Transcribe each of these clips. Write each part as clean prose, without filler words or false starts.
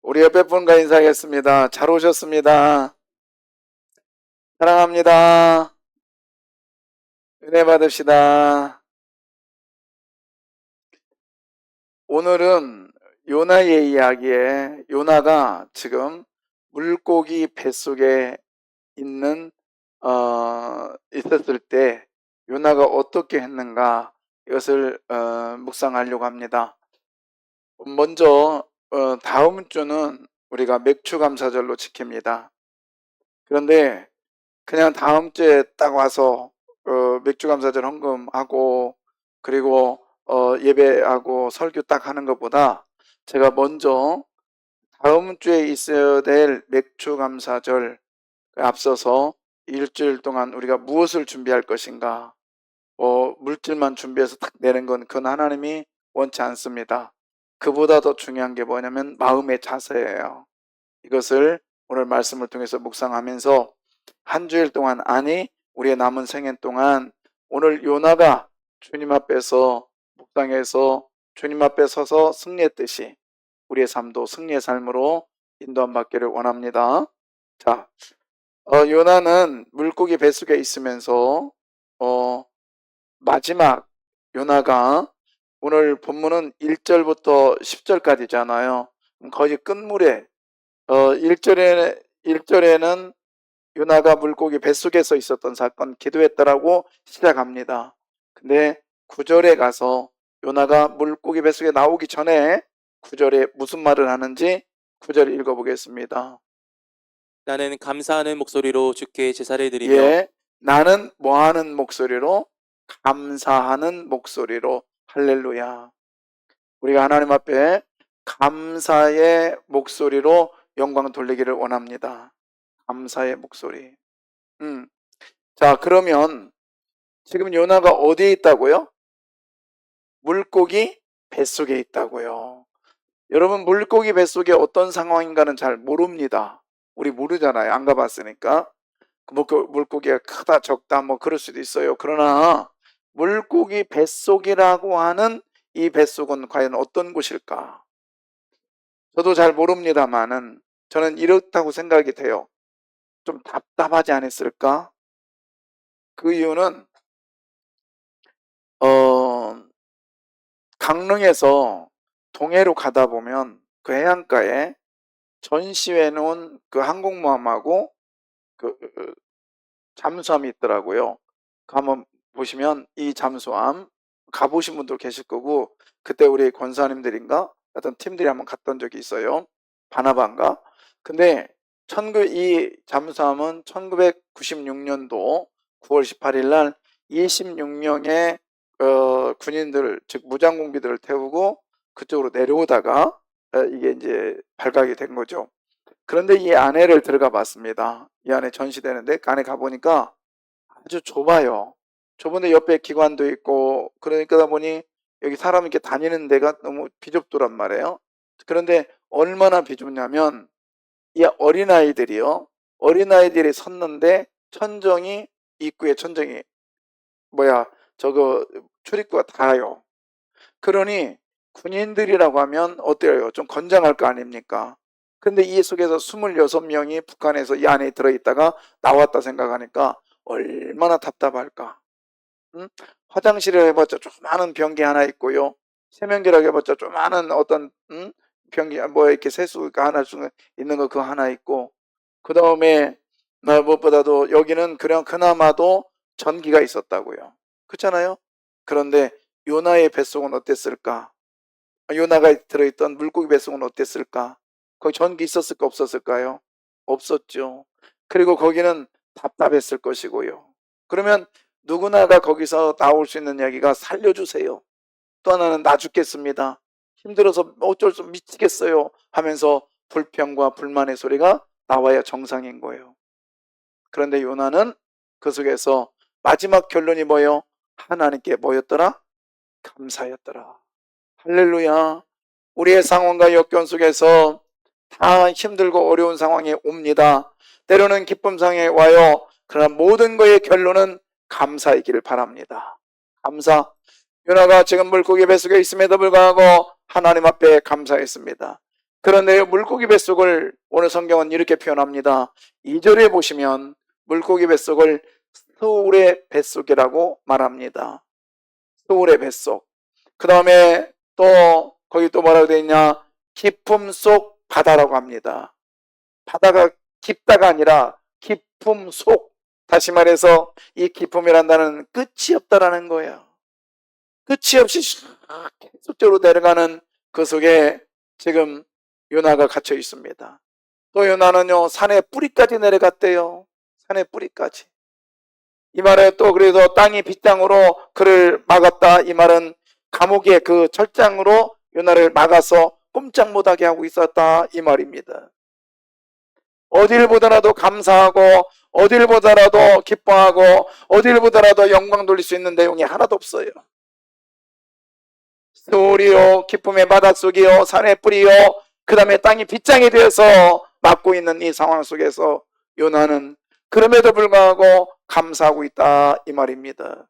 우리 옆에 분과 인사하겠습니다. 잘 오셨습니다. 사랑합니다. 은혜 받읍시다. 오늘은 요나의 이야기에 요나가 지금 물고기 뱃속에 있는 있었을 때 요나가 어떻게 했는가 이것을 묵상하려고 합니다. 먼저 다음 주는 우리가 맥추감사절로 지킵니다. 그런데 그냥 다음 주에 딱 와서 맥주감사절 헌금하고 그리고 예배하고 설교 딱 하는 것보다 제가 먼저 다음 주에 있어야 될 맥주감사절 앞서서 일주일 동안 우리가 무엇을 준비할 것인가, 물질만 준비해서 딱 내는 건 그건 하나님이 원치 않습니다. 그보다 더 중요한 게 뭐냐면 마음의 자세예요. 이것을 오늘 말씀을 통해서 묵상하면서 한 주일 동안, 아니 우리의 남은 생애 동안 오늘 요나가 주님 앞에서 묵상해서 주님 앞에 서서 승리했듯이 우리의 삶도 승리의 삶으로 인도함 받기를 원합니다. 자, 요나는 물고기 뱃속에 있으면서 마지막 요나가 오늘 본문은 1절부터 10절까지잖아요. 거의 끝물에 1절에는 요나가 물고기 뱃속에서 있었던 사건 기도했다라고 시작합니다. 근데 9절에 가서 요나가 물고기 뱃속에 나오기 전에 9절에 무슨 말을 하는지 9절 읽어보겠습니다. 나는 감사하는 목소리로 주께 제사를 드리며 예, 나는 뭐하는 목소리로? 감사하는 목소리로. 할렐루야. 우리가 하나님 앞에 감사의 목소리로 영광 돌리기를 원합니다. 감사의 목소리. 자, 그러면 지금 요나가 어디에 있다고요? 물고기 뱃속에 있다고요. 여러분, 물고기 뱃속에 어떤 상황인가는 잘 모릅니다. 우리 모르잖아요. 안 가봤으니까. 물고기가 크다 적다 뭐 그럴 수도 있어요. 그러나 물고기 뱃속이라고 하는 이 뱃속은 과연 어떤 곳일까? 저도 잘 모릅니다만은 저는 이렇다고 생각이 돼요. 좀 답답하지 않았을까? 그 이유는 강릉에서 동해로 가다 보면 그 해안가에 전시해 놓은 그 항공모함하고 그 잠수함이 있더라고요. 한번 보시면 이 잠수함 가보신 분도 계실 거고, 그때 우리 권사님들인가 어떤 팀들이 한번 갔던 적이 있어요. 바나바인가. 근데 이 잠수함은 1996년도 9월 18일 날 26명의 군인들, 즉 무장공비들을 태우고 그쪽으로 내려오다가 이게 이제 발각이 된 거죠. 그런데 이 안에를 들어가 봤습니다. 이 안에 전시되는데 그 안에 가보니까 아주 좁아요. 좁은데 옆에 기관도 있고, 그러니까 보니 여기 사람 이렇게 다니는 데가 너무 비좁더란 말이에요. 그런데 얼마나 비좁냐면 이 어린아이들이 섰는데 천정이, 입구에 천정이 저거 출입구가 닿아요. 그러니 군인들이라고 하면 어때요? 좀 건장할 거 아닙니까? 근데 이 속에서 26명이 북한에서 이 안에 들어있다가 나왔다 생각하니까 얼마나 답답할까? 응? 화장실을 해봤자 조그마한 변기 하나 있고요. 세면기라고 해봤자 조그마한 어떤 변기 이렇게 세수가 하나 있는 거 그거 하나 있고, 그 다음에 무엇보다도 여기는 그나마도 전기가 있었다고요. 그렇잖아요. 그런데 요나의 뱃속은 어땠을까? 요나가 들어있던 물고기 뱃속은 어땠을까? 거기 전기 있었을까 없었을까요? 없었죠. 그리고 거기는 답답했을 것이고요. 그러면 누구나가 거기서 나올 수 있는 이야기가 살려주세요. 또 하나는 나 죽겠습니다. 힘들어서 어쩔 수 미치겠어요 하면서 불평과 불만의 소리가 나와야 정상인 거예요. 그런데 요나는 그 속에서 마지막 결론이 뭐예요? 하나님께 뭐였더라? 감사였더라. 할렐루야. 우리의 상황과 역경 속에서 다 힘들고 어려운 상황이 옵니다. 때로는 기쁨 상황에 와요. 그러나 모든 것의 결론은 감사이기를 바랍니다. 감사. 요나가 지금 물고기 뱃속에 있음에도 불구하고 하나님 앞에 감사했습니다. 그런데 물고기 뱃속을 오늘 성경은 이렇게 표현합니다. 2절에 보시면 물고기 뱃속을 스울의 뱃속이라고 말합니다. 스울의 뱃속. 그 다음에 또 거기 또 뭐라고 되어 있냐? 깊음 속 바다라고 합니다. 바다가 깊다가 아니라 깊음 속. 다시 말해서 이 깊음이란다는 끝이 없다라는 거예요. 끝이 없이 계속적으로 내려가는 그 속에 지금 요나가 갇혀 있습니다. 또 요나는요, 산의 뿌리까지 내려갔대요. 산의 뿌리까지. 이 말에 또 그래서 땅이 빗장으로 그를 막았다. 이 말은 감옥의 그 철장으로 요나를 막아서 꼼짝 못하게 하고 있었다. 이 말입니다. 어딜 보더라도 감사하고 어딜 보더라도 기뻐하고 어딜 보더라도 영광 돌릴 수 있는 내용이 하나도 없어요. 소리요, 기쁨의 바닷속이요, 산의 뿌리요, 그 다음에 땅이 빗장이 되어서 막고 있는 이 상황 속에서 요나는 그럼에도 불구하고 감사하고 있다. 이 말입니다.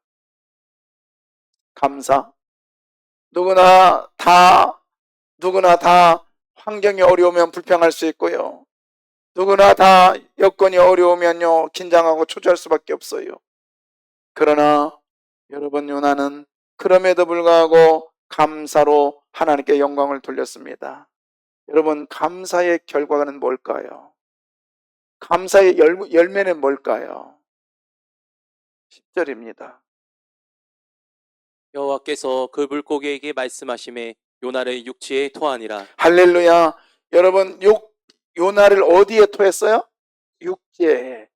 감사. 누구나 다 환경이 어려우면 불평할 수 있고요. 누구나 다 여건이 어려우면요, 긴장하고 초조할 수밖에 없어요. 그러나 여러분, 요나는 그럼에도 불구하고 감사로 하나님께 영광을 돌렸습니다. 여러분, 감사의 결과는 뭘까요? 감사의 열매는 뭘까요? 10절입니다. 여호와께서 그 물고기에게 말씀하심에 요나를 육지에 토하니라. 할렐루야. 여러분, 요나를 어디에 토했어요? 육지에.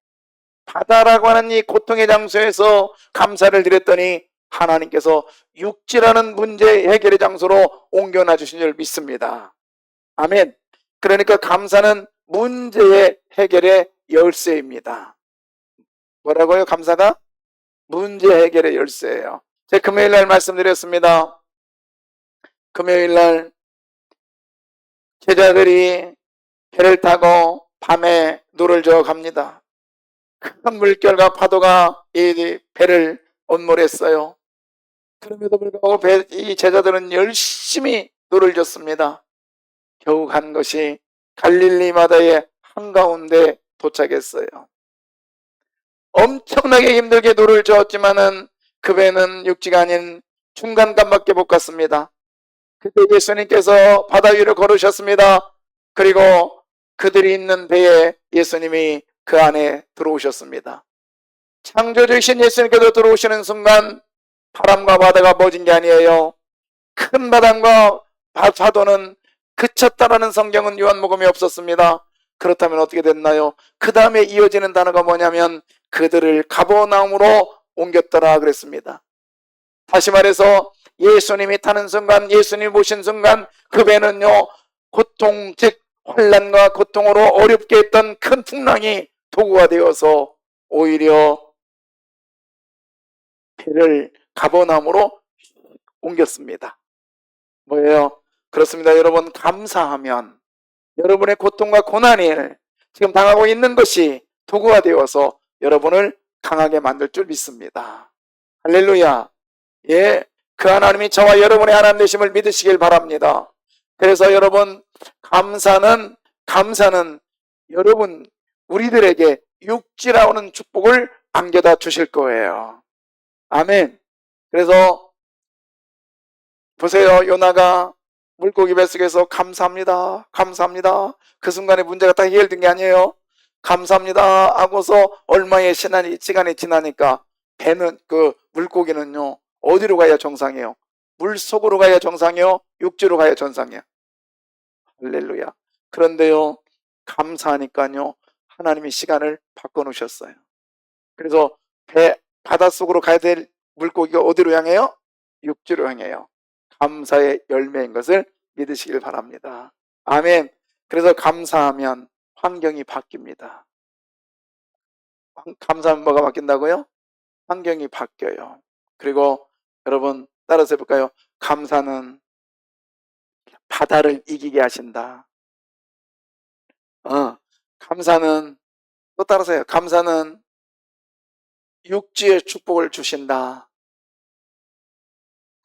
바다라고 하는 이 고통의 장소에서 감사를 드렸더니 하나님께서 육지라는 문제 해결의 장소로 옮겨놔 주신 줄 믿습니다. 아멘. 그러니까 감사는 문제의 해결의 열쇠입니다. 뭐라고요? 감사가 문제 해결의 열쇠예요. 제가 금요일 날 말씀드렸습니다. 금요일 날 제자들이 배를 타고 밤에 노를 저어 갑니다. 큰 물결과 파도가 이 배를 온몰했어요. 그럼에도 불구하고 이 제자들은 열심히 노를 졌습니다. 겨우 간 것이 갈릴리 바다의 한가운데 도착했어요. 엄청나게 힘들게 노를 저었지만은 그 배는 육지가 아닌 중간간밖에 못 갔습니다. 그때 예수님께서 바다 위를 걸으셨습니다. 그리고 그들이 있는 배에 예수님이 그 안에 들어오셨습니다. 창조주이신 예수님께서 들어오시는 순간 바람과 바다가 멎은 게 아니에요. 큰 바람과 파도는 그쳤다라는 성경은 요한복음에 없었습니다. 그렇다면 어떻게 됐나요? 그 다음에 이어지는 단어가 뭐냐면 그들을 가버나움으로 옮겼더라 그랬습니다. 다시 말해서 예수님이 타는 순간, 예수님이 모신 순간 그 배는요, 고통, 즉 혼란과 고통으로 어렵게 했던 큰 풍랑이 도구가 되어서 오히려 배를 가버나움으로 옮겼습니다. 뭐예요? 그렇습니다. 여러분, 감사하면 여러분의 고통과 고난이 지금 당하고 있는 것이 도구가 되어서 여러분을 강하게 만들 줄 믿습니다. 할렐루야. 예, 그 하나님이 저와 여러분의 하나님 되심을 믿으시길 바랍니다. 그래서 여러분, 감사는 여러분, 우리들에게 육지라오는 축복을 안겨다 주실 거예요. 아멘. 그래서 보세요. 요나가 물고기 뱃속에서 감사합니다. 감사합니다. 그 순간에 문제가 다 해결된 게 아니에요. 감사합니다 하고서 얼마의 시간이 지나니까 배는 그 물고기는요, 어디로 가야 정상이에요? 물 속으로 가야 정상이에요? 육지로 가야 정상이에요? 할렐루야. 그런데요, 감사하니까요, 하나님이 시간을 바꿔놓으셨어요. 그래서 바닷속으로 가야 될 물고기가 어디로 향해요? 육지로 향해요. 감사의 열매인 것을 믿으시길 바랍니다. 아멘. 그래서 감사하면 환경이 바뀝니다. 감사하면 뭐가 바뀐다고요? 환경이 바뀌어요. 그리고 여러분 따라서 해볼까요? 감사는 바다를 이기게 하신다. 감사는 또 따라서 해요. 감사는 육지의 축복을 주신다.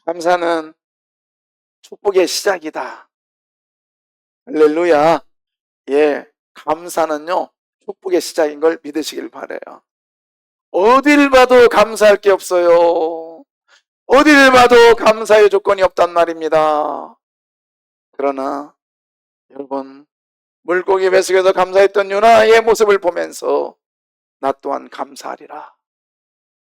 감사는 축복의 시작이다. 할렐루야. 예, 감사는요, 축복의 시작인 걸 믿으시길 바래요. 어딜 봐도 감사할 게 없어요. 어딜 봐도 감사의 조건이 없단 말입니다. 그러나 여러분, 물고기 뱃속에서 감사했던 요나의 모습을 보면서 나 또한 감사하리라.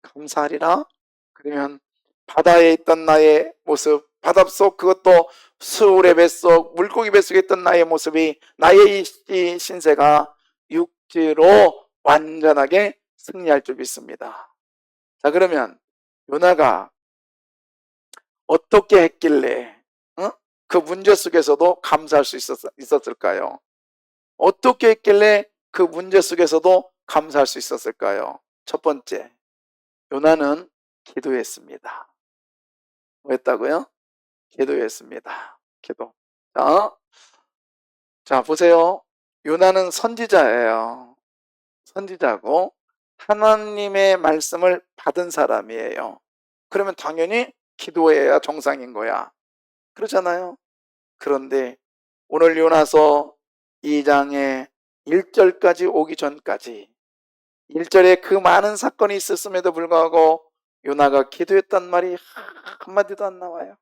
감사하리라. 그러면 바다에 있던 나의 모습, 바닷속 그것도 수울의 뱃속, 물고기 뱃속에 있던 나의 모습이, 나의 이 신세가 육지로 완전하게 승리할 줄 믿습니다. 자, 그러면 요나가 어떻게 했길래 그 문제 속에서도 감사할 수 있었을까요? 어떻게 했길래 그 문제 속에서도 감사할 수 있었을까요? 첫 번째, 요나는 기도했습니다. 뭐 했다고요? 기도했습니다. 기도. 자, 보세요. 요나는 선지자예요. 선지자고 하나님의 말씀을 받은 사람이에요. 그러면 당연히 기도해야 정상인 거야. 그렇잖아요. 그런데 오늘 요나서 2장의 1절까지 오기 전까지 1절에 그 많은 사건이 있었음에도 불구하고 요나가 기도했단 말이 한마디도 안 나와요.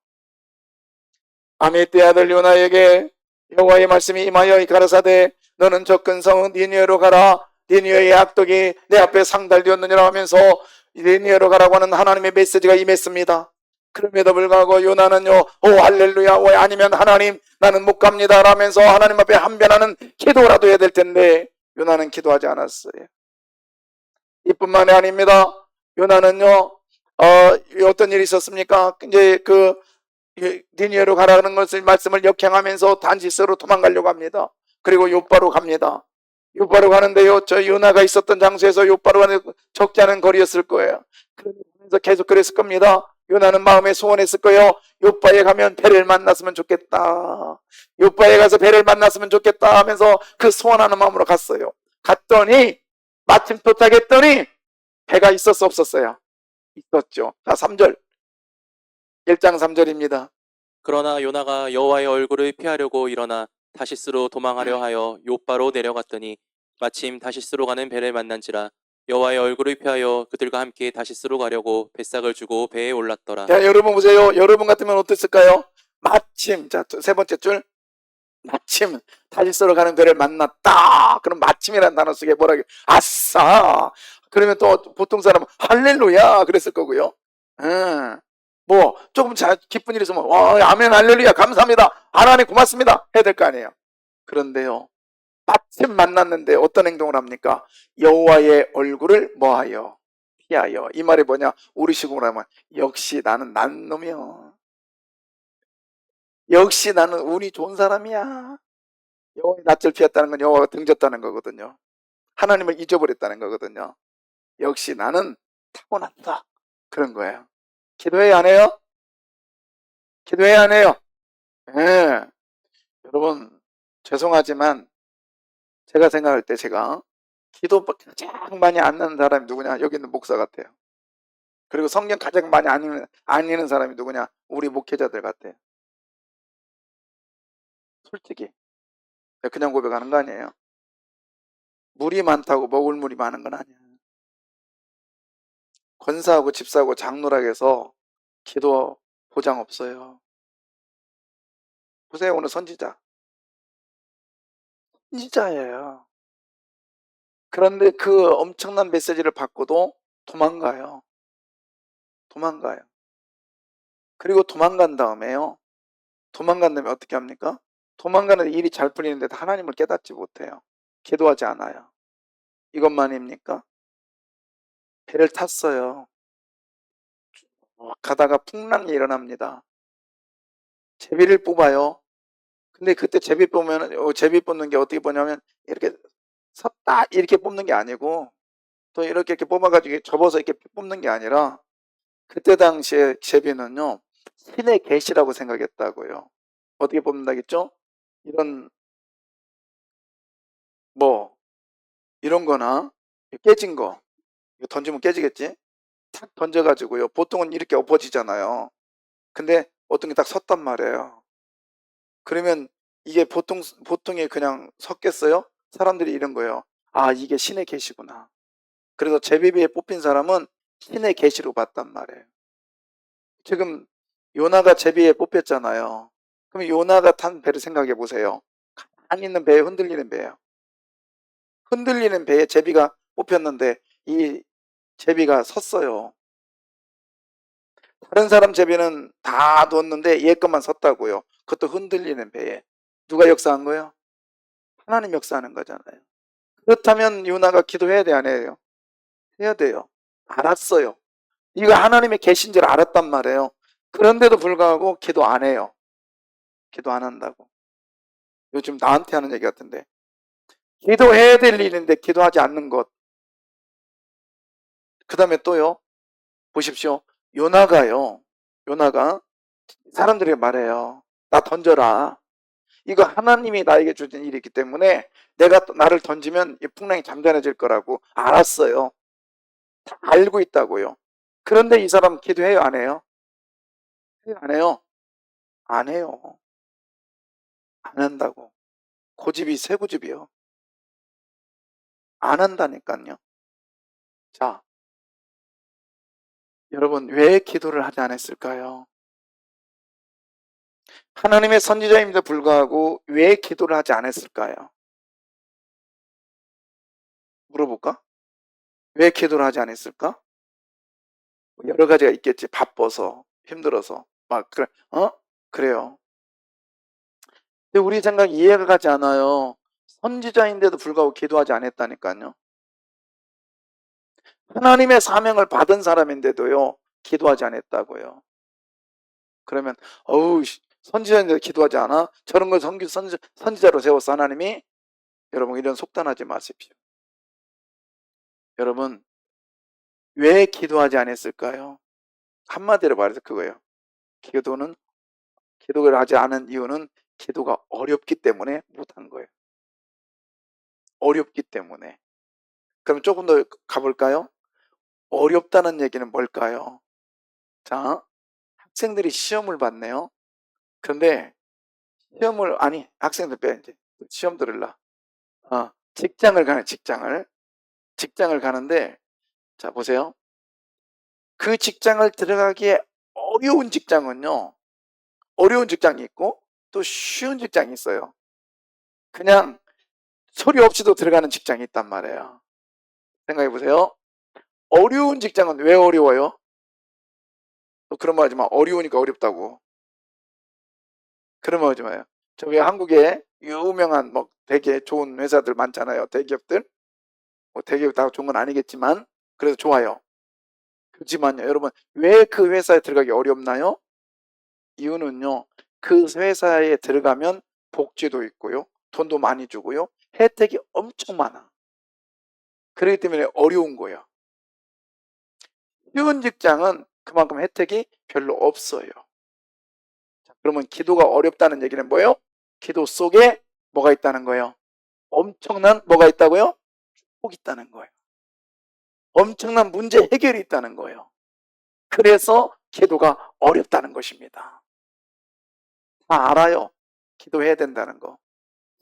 아미떼 아들 요나에게 여호와의 말씀이 임하여 가라사대 너는 저 큰 성 니느웨로 가라. 니느웨의 악독이 내 앞에 상달되었느니라 하면서 니느웨로 가라고 하는 하나님의 메시지가 임했습니다. 그럼에도 불구하고 요나는요, 오 할렐루야, 왜 아니면 하나님 나는 못 갑니다 라면서 하나님 앞에 한변하는 기도라도 해야 될 텐데 요나는 기도하지 않았어요. 이뿐만이 아닙니다. 요나는요, 어떤 일이 있었습니까? 이제 니느웨로 가라는 것을 말씀을 역행하면서 단지스로 도망가려고 합니다. 그리고 요바로 갑니다. 요바로 가는데요, 저 요나가 있었던 장소에서 요바로 가는 적지 않은 거리였을 거예요. 그러면서 계속 그랬을 겁니다. 요나는 마음에 소원했을 거예요. 요바에 가면 배를 만났으면 좋겠다. 요바에 가서 배를 만났으면 좋겠다 하면서 그 소원하는 마음으로 갔어요. 갔더니 마침 도착했더니 배가 있었어 없었어요? 있었죠. 자, 3절. 1장 3절입니다. 그러나 요나가 여호와의 얼굴을 피하려고 일어나 다시스로 도망하려 하여 요바로 내려갔더니 마침 다시스로 가는 배를 만난지라 여호와의 얼굴을 피하여 그들과 함께 다시스로 가려고 뱃삭을 주고 배에 올랐더라. 자, 여러분 보세요. 여러분 같으면 어땠을까요? 마침, 자, 세 번째 줄. 마침 다시스로 가는 배를 만났다. 그럼 마침이라는 단어 속에 뭐라고? 아싸. 그러면 또 보통 사람은 할렐루야 그랬을 거고요. 뭐 조금 기쁜 일이 있으면 아멘 할렐루야 감사합니다 하나님 고맙습니다 해야 될 거 아니에요. 그런데요, 마침 만났는데 어떤 행동을 합니까? 여호와의 얼굴을 뭐하여? 피하여. 이 말이 뭐냐? 우리 식으로 하면 역시 나는 난 놈이야. 역시 나는 운이 좋은 사람이야. 여호와의 낯을 피했다는 건 여호와가 등졌다는 거거든요. 하나님을 잊어버렸다는 거거든요. 역시 나는 타고났다. 그런 거예요. 기도해야 안 해요? 기도해야 안 해요? 예. 여러분, 죄송하지만 제가 생각할 때 제가 기도 가장 많이 안 하는 사람이 누구냐? 여기 있는 목사 같아요. 그리고 성경 가장 많이 안 읽는 사람이 누구냐? 우리 목회자들 같아요. 솔직히. 그냥 고백하는 거 아니에요. 물이 많다고 먹을 물이 많은 건 아니야. 권사하고 집사하고 장로락에서 기도 보장 없어요. 보세요, 오늘 선지자. 선지자예요. 그런데 그 엄청난 메시지를 받고도 도망가요. 도망가요. 그리고 도망간 다음에요. 도망간 다음에 어떻게 합니까? 도망가는데 일이 잘 풀리는데 하나님을 깨닫지 못해요. 기도하지 않아요. 이것만입니까? 배를 탔어요. 가다가 풍랑이 일어납니다. 제비를 뽑아요. 근데 그때 제비 뽑는 게 어떻게 뽑냐면 이렇게 섰다 이렇게 뽑는 게 아니고 또 이렇게 뽑아가지고 접어서 이렇게 뽑는 게 아니라 그때 당시에 제비는요 신의 계시라고 생각했다고요. 어떻게 뽑는다겠죠? 이런 이런 거나 깨진 거 이거 던지면 깨지겠지? 탁 던져가지고요. 보통은 이렇게 엎어지잖아요. 근데 어떤 게 딱 섰단 말이에요. 그러면 이게 보통이 그냥 섰겠어요? 사람들이 이런 거예요. 아, 이게 신의 계시구나. 그래서 제비배에 뽑힌 사람은 신의 계시로 봤단 말이에요. 지금 요나가 제비에 뽑혔잖아요. 그럼 요나가 탄 배를 생각해 보세요. 가만히 있는 배에 흔들리는 배예요. 흔들리는 배에 제비가 뽑혔는데 이 제비가 섰어요. 다른 사람 제비는 다 뒀는데 얘 것만 섰다고요. 그것도 흔들리는 배에. 누가 역사한 거예요? 하나님 역사하는 거잖아요. 그렇다면 요나가 기도해야 돼, 안 해요? 해야 돼요. 알았어요. 이거 하나님의 계신 줄 알았단 말이에요. 그런데도 불구하고 기도 안 해요. 기도 안 한다고. 요즘 나한테 하는 얘기 같은데. 기도해야 될 일인데 기도하지 않는 것. 그 다음에 또요. 보십시오. 요나가 사람들에게 말해요. 나 던져라. 이거 하나님이 나에게 주신 일이기 때문에 내가 또 나를 던지면 이 풍랑이 잠잠해질 거라고 알았어요. 다 알고 있다고요. 그런데 이 사람 기도해요, 안 해요? 해요, 안 해요? 안 해요. 안 한다고. 고집이 새 고집이요. 안 한다니까요. 자, 여러분 왜 기도를 하지 않았을까요? 하나님의 선지자임에도 불구하고 왜 기도를 하지 않았을까요? 물어볼까? 왜 기도를 하지 않았을까? 여러 가지가 있겠지. 바빠서, 힘들어서, 막 그래, 그래요. 근데 우리 생각 이해가 가지 않아요. 선지자인데도 불구하고 기도하지 않았다니까요. 하나님의 사명을 받은 사람인데도요, 기도하지 않았다고요. 그러면 어우, 선지자인데도 기도하지 않아? 저런 걸 선지자로 세웠어 하나님이? 여러분 이런 속단하지 마십시오. 여러분 왜 기도하지 않았을까요? 한마디로 말해서 그거예요. 기도를 하지 않은 이유는 기도가 어렵기 때문에 못한 거예요. 어렵기 때문에. 그럼 조금 더 가볼까요? 어렵다는 얘기는 뭘까요? 자, 학생들이 시험을 봤네요. 그런데 학생들 빼, 이제. 시험 들을라. 직장을 가는, 직장을 가는데, 자, 보세요. 그 직장을 들어가기에 어려운 직장은요, 어려운 직장이 있고, 또 쉬운 직장이 있어요. 그냥 소리 없이도 들어가는 직장이 있단 말이에요. 생각해 보세요. 어려운 직장은 왜 어려워요? 또 그런 말 하지 마. 어려우니까 어렵다고. 그런 말 하지 마요. 저기 한국에 유명한 뭐 되게 좋은 회사들 많잖아요. 대기업들. 뭐 대기업 다 좋은 건 아니겠지만 그래도 좋아요. 그렇지만요. 여러분 왜 그 회사에 들어가기 어렵나요? 이유는요. 그 회사에 들어가면 복지도 있고요. 돈도 많이 주고요. 혜택이 엄청 많아. 그렇기 때문에 어려운 거예요. 쉬운 직장은 그만큼 혜택이 별로 없어요. 자, 그러면 기도가 어렵다는 얘기는 뭐예요? 기도 속에 뭐가 있다는 거예요? 엄청난 뭐가 있다고요? 축복이 있다는 거예요. 엄청난 문제 해결이 있다는 거예요. 그래서 기도가 어렵다는 것입니다. 다 알아요. 기도해야 된다는 거.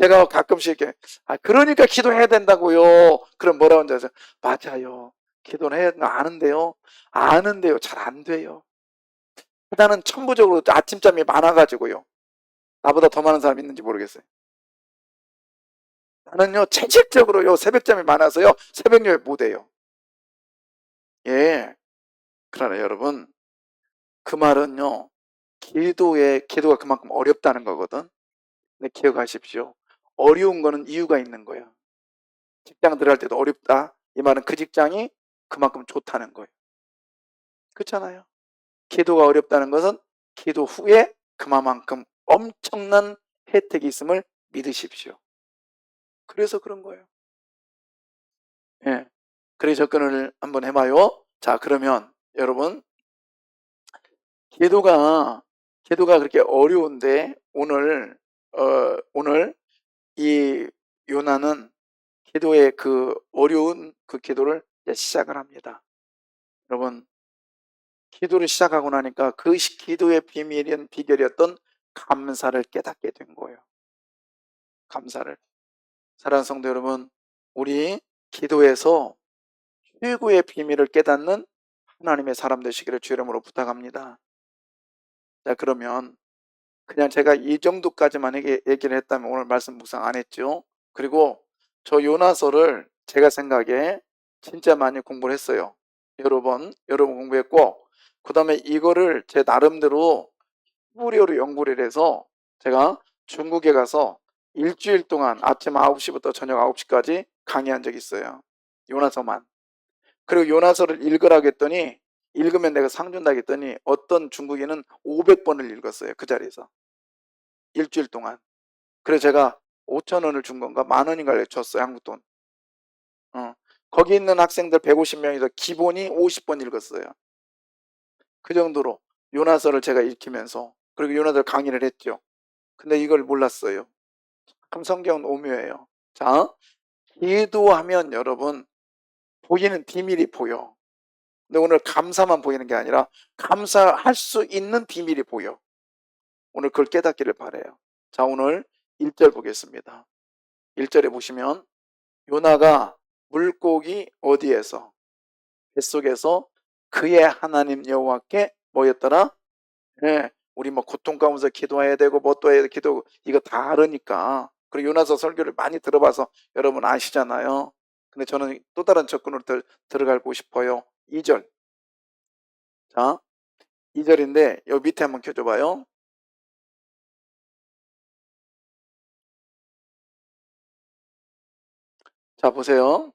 제가 가끔씩 이렇게 그러니까 기도해야 된다고요. 그럼 뭐라고 하죠? 맞아요. 기도는 해야 된다. 아는데요. 잘 안 돼요. 나는 천부적으로 아침잠이 많아가지고요. 나보다 더 많은 사람 있는지 모르겠어요. 나는요 체질적으로요 새벽잠이 많아서요 새벽녘에 못해요. 예. 그러나 여러분 그 말은요 기도가 그만큼 어렵다는 거거든. 근데 기억하십시오. 어려운 거는 이유가 있는 거예요. 직장 들어갈 때도 어렵다. 이 말은 그 직장이 그만큼 좋다는 거예요. 그렇잖아요. 기도가 어렵다는 것은 기도 후에 그만큼 엄청난 혜택이 있음을 믿으십시오. 그래서 그런 거예요. 예. 그래 접근을 한번 해봐요. 자, 그러면 여러분 기도가 그렇게 어려운데 오늘 이 요나는 기도의 그 어려운 그 기도를 이제 시작을 합니다. 여러분 기도를 시작하고 나니까 그 기도의 비결이었던 감사를 깨닫게 된 거예요. 감사를. 사랑하는 성도 여러분, 우리 기도에서 최고의 비밀을 깨닫는 하나님의 사람 되시기를 주 이름으로 부탁합니다. 자, 그러면 그냥 제가 이 정도까지만 얘기를 했다면 오늘 말씀 묵상 안 했죠. 그리고 저 요나서를 제가 생각에 진짜 많이 공부를 했어요. 여러 번 공부했고, 그 다음에 이거를 제 나름대로 히브리어로 연구를 해서 제가 중국에 가서 일주일 동안 아침 9시부터 저녁 9시까지 강의한 적이 있어요. 요나서만. 그리고 요나서를 읽으라고 했더니 읽으면 내가 상 준다고 했더니 어떤 중국인은 500번을 읽었어요. 그 자리에서. 일주일 동안. 그래서 제가 5,000원을 준 건가? 10,000원인가를 줬어요. 한국 돈. 거기 있는 학생들 150명에서 기본이 50번 읽었어요. 그 정도로 요나서를 제가 읽히면서, 그리고 요나서 강의를 했죠. 근데 이걸 몰랐어요. 참 성경은 오묘해요. 자, 기도하면 여러분 보이는 비밀이 보여. 근데 오늘 감사만 보이는 게 아니라 감사할 수 있는 비밀이 보여. 오늘 그걸 깨닫기를 바라요. 자, 오늘 1절 보겠습니다. 1절에 보시면 요나가 물고기 어디에서? 뱃속에서 그의 하나님 여호와께 뭐였더라? 네, 우리 뭐 고통 가운데서 기도해야 되고 뭐 또 해야 되고 기도 이거 다 알으니까. 그리고 요나서 설교를 많이 들어봐서 여러분 아시잖아요. 근데 저는 또 다른 접근으로 들어가고 싶어요. 2절. 자, 2절인데 여기 밑에 한번 켜줘봐요. 자, 보세요.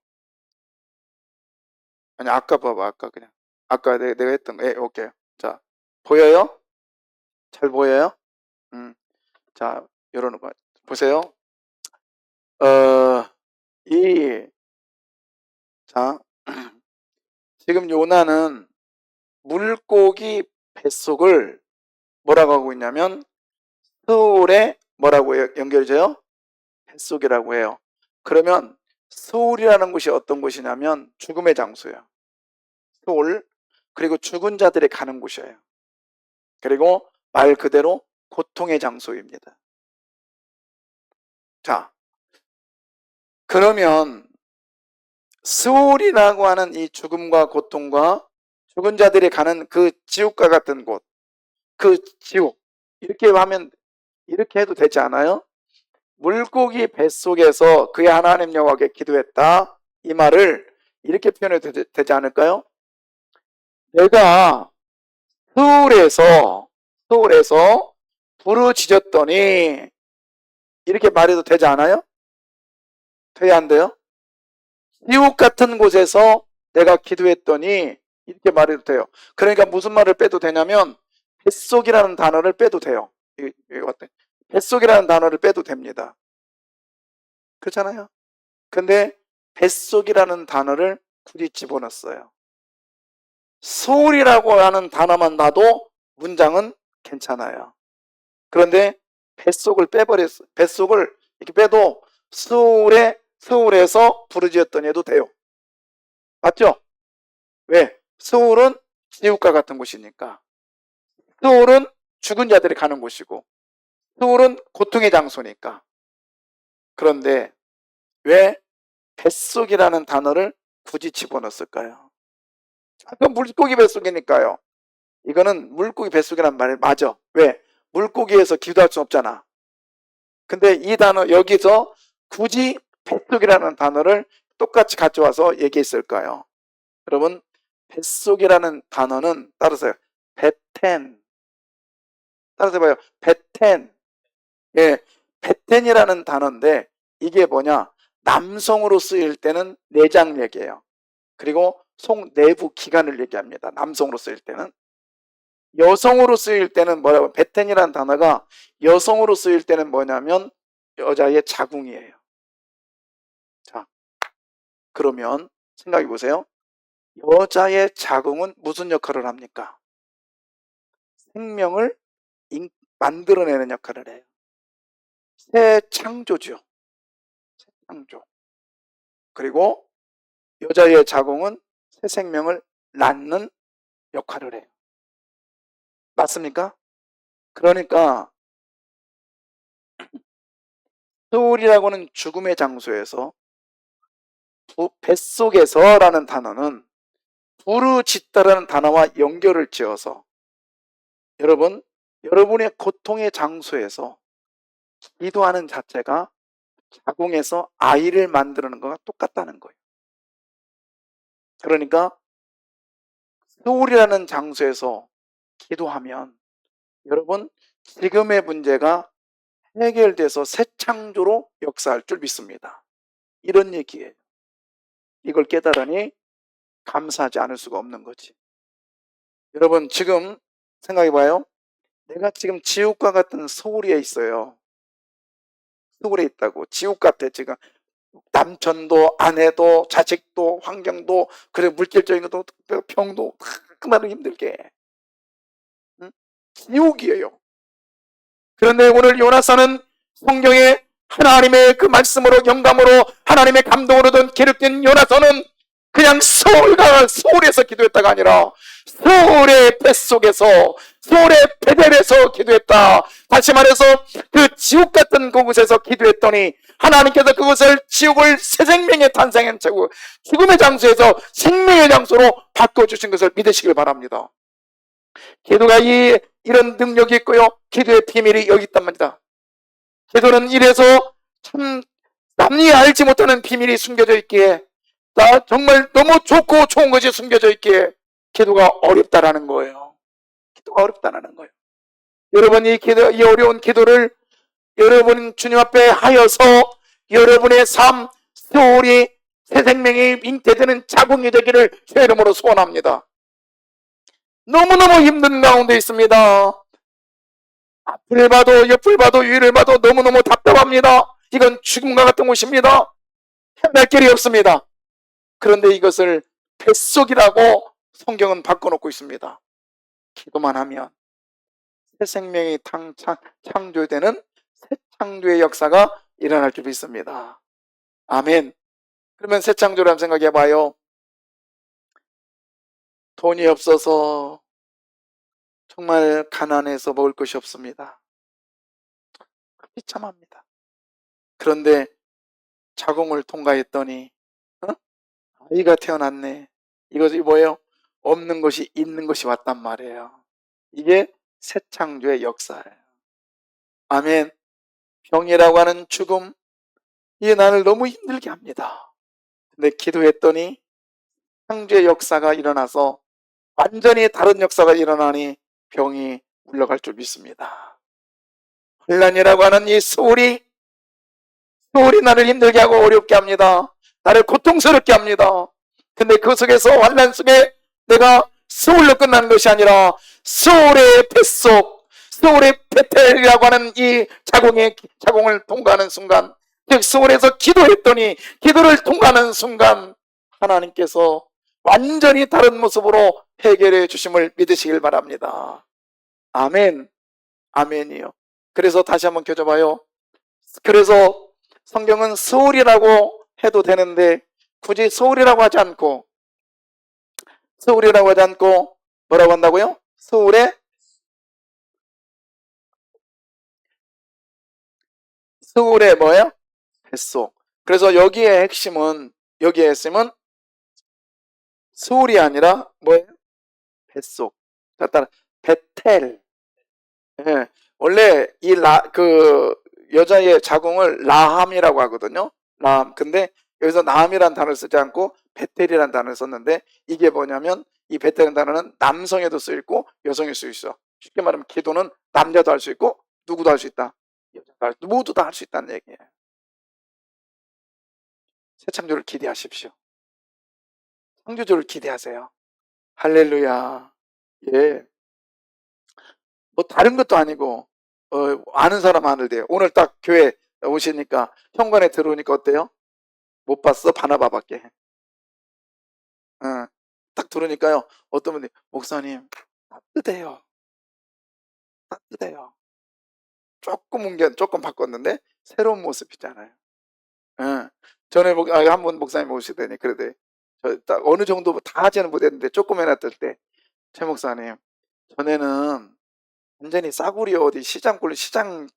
아니, 아까 봐봐. 아까 그냥. 아까 내가 했던 거. 예, 오케이. 자, 보여요? 잘 보여요? 자, 열어놓은 거. 보세요. 자, 지금 요나는 물고기 뱃속을 뭐라고 하고 있냐면 서울에 뭐라고 해요? 연결돼요? 뱃속이라고 해요. 그러면 서울이라는 곳이 어떤 곳이냐면 죽음의 장소예요. 서울. 그리고 죽은 자들이 가는 곳이에요. 그리고 말 그대로 고통의 장소입니다. 자, 그러면 스올이라고 하는 이 죽음과 고통과 죽은 자들이 가는 그 지옥과 같은 곳, 그 지옥, 이렇게 하면 이렇게 해도 되지 않아요? 물고기 뱃속에서 그의 하나님 여호와께 기도했다. 이 말을 이렇게 표현해도 되지 않을까요? 내가 서울에서 부르짖었더니 이렇게 말해도 되지 않아요? 돼야 안 돼요? 지옥 같은 곳에서 내가 기도했더니 이렇게 말해도 돼요. 그러니까 무슨 말을 빼도 되냐면 뱃속이라는 단어를 빼도 돼요. 이거 어때? 뱃속이라는 단어를 빼도 됩니다. 그렇잖아요. 근데 뱃속이라는 단어를 굳이 집어넣었어요. 서울이라고 하는 단어만 놔도 문장은 괜찮아요. 그런데 뱃속을 빼버렸어요. 뱃속을 이렇게 빼도 서울에서 부르짖었더니 해도 돼요. 맞죠? 왜? 서울은 지옥과 같은 곳이니까. 서울은 죽은 자들이 가는 곳이고 서울은 고통의 장소니까. 그런데 왜 뱃속이라는 단어를 굳이 집어넣었을까요? 그건 물고기 뱃속이니까요. 이거는 물고기 뱃속이란 말이 맞아. 왜? 물고기에서 기도할 수 없잖아. 근데 이 단어 여기서 굳이 뱃속이라는 단어를 똑같이 가져와서 얘기했을까요? 여러분, 뱃속이라는 단어는 따라서요. 베텐. 따라서 봐요. 베텐. 예, 베텐이라는 단어인데 이게 뭐냐? 남성으로 쓰일 때는 내장 얘기예요. 그리고 속 내부 기관을 얘기합니다. 남성으로 쓰일 때는. 여성으로 쓰일 때는 뭐라고? 베텐이라는 단어가 여성으로 쓰일 때는 뭐냐면 여자의 자궁이에요. 자, 그러면 생각해 보세요. 여자의 자궁은 무슨 역할을 합니까? 생명을 만들어내는 역할을 해요. 새 창조죠. 새 창조. 그리고 여자의 자궁은 새 생명을 낳는 역할을 해요. 맞습니까? 그러니까 스올이라고는 죽음의 장소에서, 뱃속에서라는 단어는 부르짖다라는 단어와 연결을 지어서 여러분의 고통의 장소에서 기도하는 자체가 자궁에서 아이를 만드는 거와 똑같다는 거예요. 그러니까 스올이라는 장소에서 기도하면 여러분 지금의 문제가 해결돼서 새 창조로 역사할 줄 믿습니다. 이런 얘기예요. 이걸 깨달으니 감사하지 않을 수가 없는 거지. 여러분 지금 생각해봐요. 내가 지금 지옥과 같은 소울에 있어요. 소울에 있다고. 지옥 같아 지금. 남편도 아내도 자식도 환경도 그래 물질적인 것도 병도 그만큼 힘들게. 응? 지옥이에요. 그런데 오늘 요나사는 성경에 하나님의 그 말씀으로 영감으로 하나님의 감동으로 기록된 요나서는 그냥 서울에서 기도했다가 아니라 서울의 뱃속에서 서울의 베델에서 기도했다. 다시 말해서 그 지옥 같은 그곳에서 기도했더니 하나님께서 그곳을 지옥을 새 생명의 탄생한 채고 죽음의 장소에서 생명의 장소로 바꿔주신 것을 믿으시길 바랍니다. 기도가 이런 능력이 있고요. 기도의 비밀이 여기 있단 말이다. 기도는 이래서 참 남이 알지 못하는 비밀이 숨겨져 있기에 나 정말 너무 좋고 좋은 것이 숨겨져 있기에 기도가 어렵다라는 거예요. 기도가 어렵다라는 거예요. 여러분 이 어려운 기도를 여러분 주님 앞에 하여서 여러분의 삶, 세월이 새 생명이 잉태되는 자궁이 되기를 주의 이름으로 소원합니다. 너무너무 힘든 가운데 있습니다. 앞을 봐도 옆을 봐도 위를 봐도 너무너무 답답합니다. 이건 죽음과 같은 곳입니다. 헤맬 길이 없습니다. 그런데 이것을 뱃속이라고 성경은 바꿔놓고 있습니다. 기도만 하면 새 생명이 창조되는 새 창조의 역사가 일어날 줄 믿습니다. 아멘. 그러면 새 창조를 한번 생각해봐요. 돈이 없어서 정말 가난해서 먹을 것이 없습니다. 비참합니다. 그런데 자궁을 통과했더니 아이가 태어났네. 이것이 뭐예요? 없는 것이 있는 것이 왔단 말이에요. 이게 새 창조의 역사예요. 아멘. 병이라고 하는 죽음, 이게 나를 너무 힘들게 합니다. 근데 기도했더니 창조의 역사가 일어나서 완전히 다른 역사가 일어나니 병이 물러갈 줄 믿습니다. 혼란이라고 하는 이 소울이 나를 힘들게 하고 어렵게 합니다. 나를 고통스럽게 합니다. 근데 그 속에서 환난 속에 내가 소울로 끝나는 것이 아니라 소울의 뱃속, 소울의 베텔이라고 하는 이 자궁을 통과하는 순간, 즉 소울에서 기도했더니 기도를 통과하는 순간 하나님께서 완전히 다른 모습으로 해결해 주심을 믿으시길 바랍니다. 아멘. 아멘이요. 그래서 다시 한번 켜줘봐요. 그래서 성경은 소울이라고 해도 되는데 굳이 소울이라고 하지 않고 뭐라고 한다고요? 소울의 뭐예요? 뱃속. 그래서 여기에 핵심은 소울이 아니라 뭐예요? 뱃속. 따라 베텔. 예. 원래 그 여자의 자궁을 라함이라고 하거든요. 라함. 근데 여기서 나함이라는 단어를 쓰지 않고 베텔이라는 단어를 썼는데 이게 뭐냐면 이 베텔이라는 단어는 남성에도 쓰이고 여성에 쓰여 있어. 쉽게 말하면 기도는 남자도 할 수 있고 누구도 할 수 있다. 여자도 모두 다 할 수 있다는 얘기예요. 새 창조를 기대하십시오. 창조주를 기대하세요. 할렐루야. 예. 뭐 다른 것도 아니고 아는 사람 많은데요. 오늘 딱 교회 오시니까 현관에 들어오니까 어때요? 못 봤어? 바나바밖에. 딱 들어오니까요. 어떤 분이 목사님 따뜻해요. 조금 바꿨는데 새로운 모습이잖아요. 전에 한 분 목사님 오시더니 그러대. 딱 어느 정도 다 하지는 못했는데 조금 해놨을 때 최 목사님 전에는 완전히 싸구려 어디 시장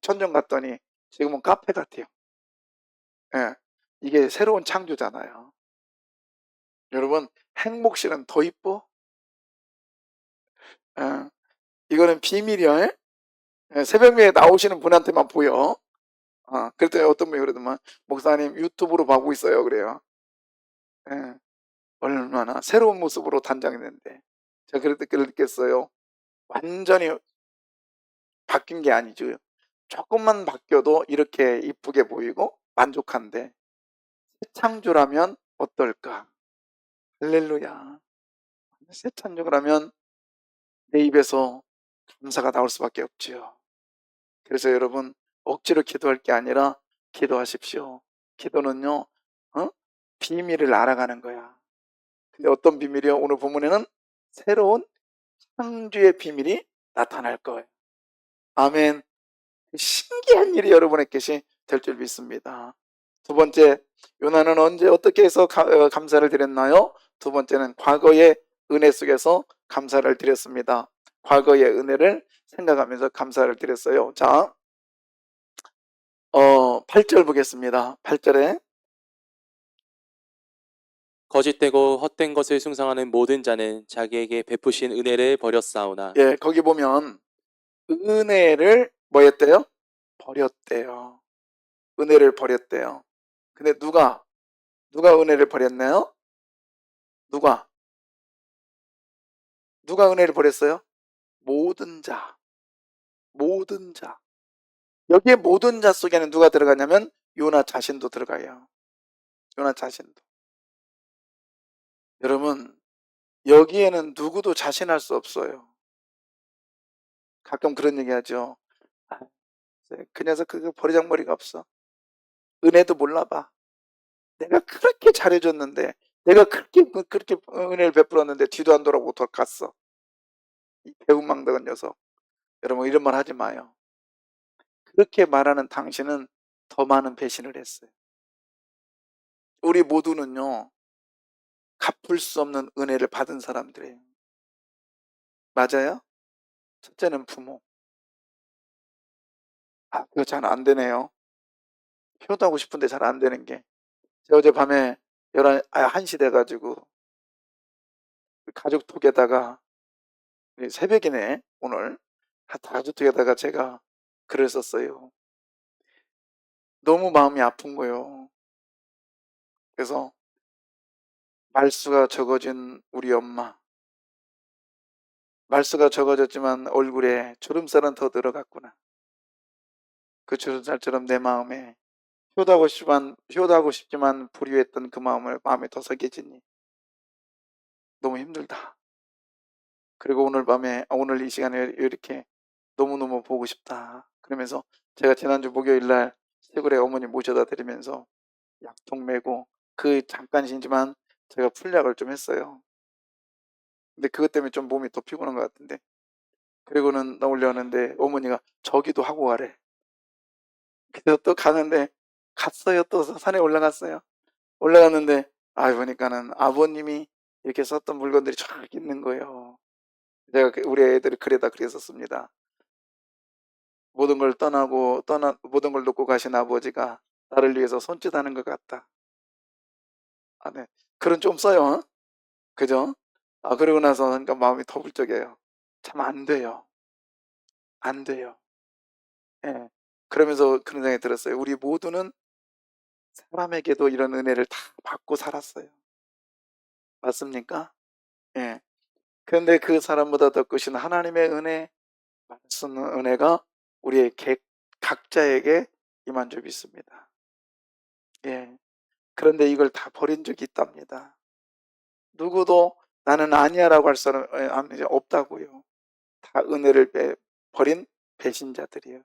천정 갔더니 지금은 카페 같아요. 예, 이게 새로운 창조잖아요. 여러분, 행복실은 더 이뻐? 예, 이거는 비밀이야. 예? 예, 새벽에 나오시는 분한테만 보여. 그랬더니 어떤 분이 그러더만, 목사님 유튜브로 보고 있어요. 그래요. 예, 얼마나 새로운 모습으로 단장했는데. 제가 그럴 때 느꼈어요. 완전히 바뀐 게 아니죠. 조금만 바뀌어도 이렇게 이쁘게 보이고 만족한데, 새 창조라면 어떨까? 할렐루야. 새 창조라면 내 입에서 감사가 나올 수밖에 없지요. 그래서 여러분, 억지로 기도할 게 아니라 기도하십시오. 기도는요, 어? 비밀을 알아가는 거야. 근데 어떤 비밀이요? 오늘 본문에는 새로운 창조의 비밀이 나타날 거예요. 아멘. 신기한 일이 여러분에게시 될 줄 믿습니다. 두 번째, 요나는 언제 어떻게 해서 감사를 드렸나요? 두 번째는 과거의 은혜 속에서 감사를 드렸습니다. 과거의 은혜를 생각하면서 감사를 드렸어요. 자, 8절 보겠습니다. 8절에 거짓되고 헛된 것을 숭상하는 모든 자는 자기에게 베푸신 은혜를 버렸사오나. 예, 거기 보면 은혜를 뭐 했대요? 버렸대요. 은혜를 버렸대요. 근데 누가 은혜를 버렸나요? 누가 은혜를 버렸어요? 모든 자. 모든 자. 여기에 모든 자 속에는 누가 들어가냐면 요나 자신도 들어가요. 요나 자신도. 여러분, 여기에는 누구도 자신할 수 없어요. 가끔 그런 얘기 하죠. 아, 그 녀석 그거 버리장머리가 없어. 은혜도 몰라봐. 내가 그렇게 잘해줬는데, 내가 그렇게 은혜를 베풀었는데 뒤도 안 돌아보고 갔어. 이 배은망덕한 녀석. 여러분, 이런 말 하지 마요. 그렇게 말하는 당신은 더 많은 배신을 했어요. 우리 모두는요, 갚을 수 없는 은혜를 받은 사람들이에요. 맞아요? 첫째는 부모. 그거 잘 안 되네요. 효도하고 싶은데 잘 안 되는 게. 제가 어젯밤에 1시 돼가지고 가족톡에다가 새벽이네, 오늘. 가족톡에다가 제가 글을 썼어요. 너무 마음이 아픈 거예요. 그래서 말수가 적어진 우리 엄마. 말수가 적어졌지만 얼굴에 주름살은 더 늘어갔구나. 그 주름살처럼 내 마음에 효도하고 싶지만 불효했던 그 마음에 더 새겨지니 너무 힘들다. 그리고 오늘 이 시간에 이렇게 너무너무 보고 싶다. 그러면서 제가 지난주 목요일날 시골에 어머니 모셔다 드리면서 약통 메고 그 잠깐이지만 제가 풀약을 좀 했어요. 근데 그것 때문에 좀 몸이 더 피곤한 것 같은데, 그리고는 나 올려왔는데 어머니가 저기도 하고 가래. 그래서 또 갔어요. 또 산에 올라갔어요. 올라갔는데 보니까는 아버님이 이렇게 썼던 물건들이 쫙 있는 거예요. 제가 우리 애들이 그래다 그랬었습니다. 모든 걸 모든 걸 놓고 가신 아버지가 나를 위해서 손짓하는 것 같다. 네. 글은 좀 써요. 그죠? 그러고 나서 그러니까 마음이 더 불적해요. 참 안 돼요. 안 돼요. 예. 그러면서 그런 생각이 들었어요. 우리 모두는 사람에게도 이런 은혜를 다 받고 살았어요. 맞습니까? 예. 그런데 그 사람보다 더 크신 하나님의 은혜, 말씀 은혜가 우리의 각자에게 임한 줄 믿습니다. 예. 그런데 이걸 다 버린 적이 있답니다. 누구도 나는 아니야라고 할 사람 없다고요. 다 은혜를 버린 배신자들이에요.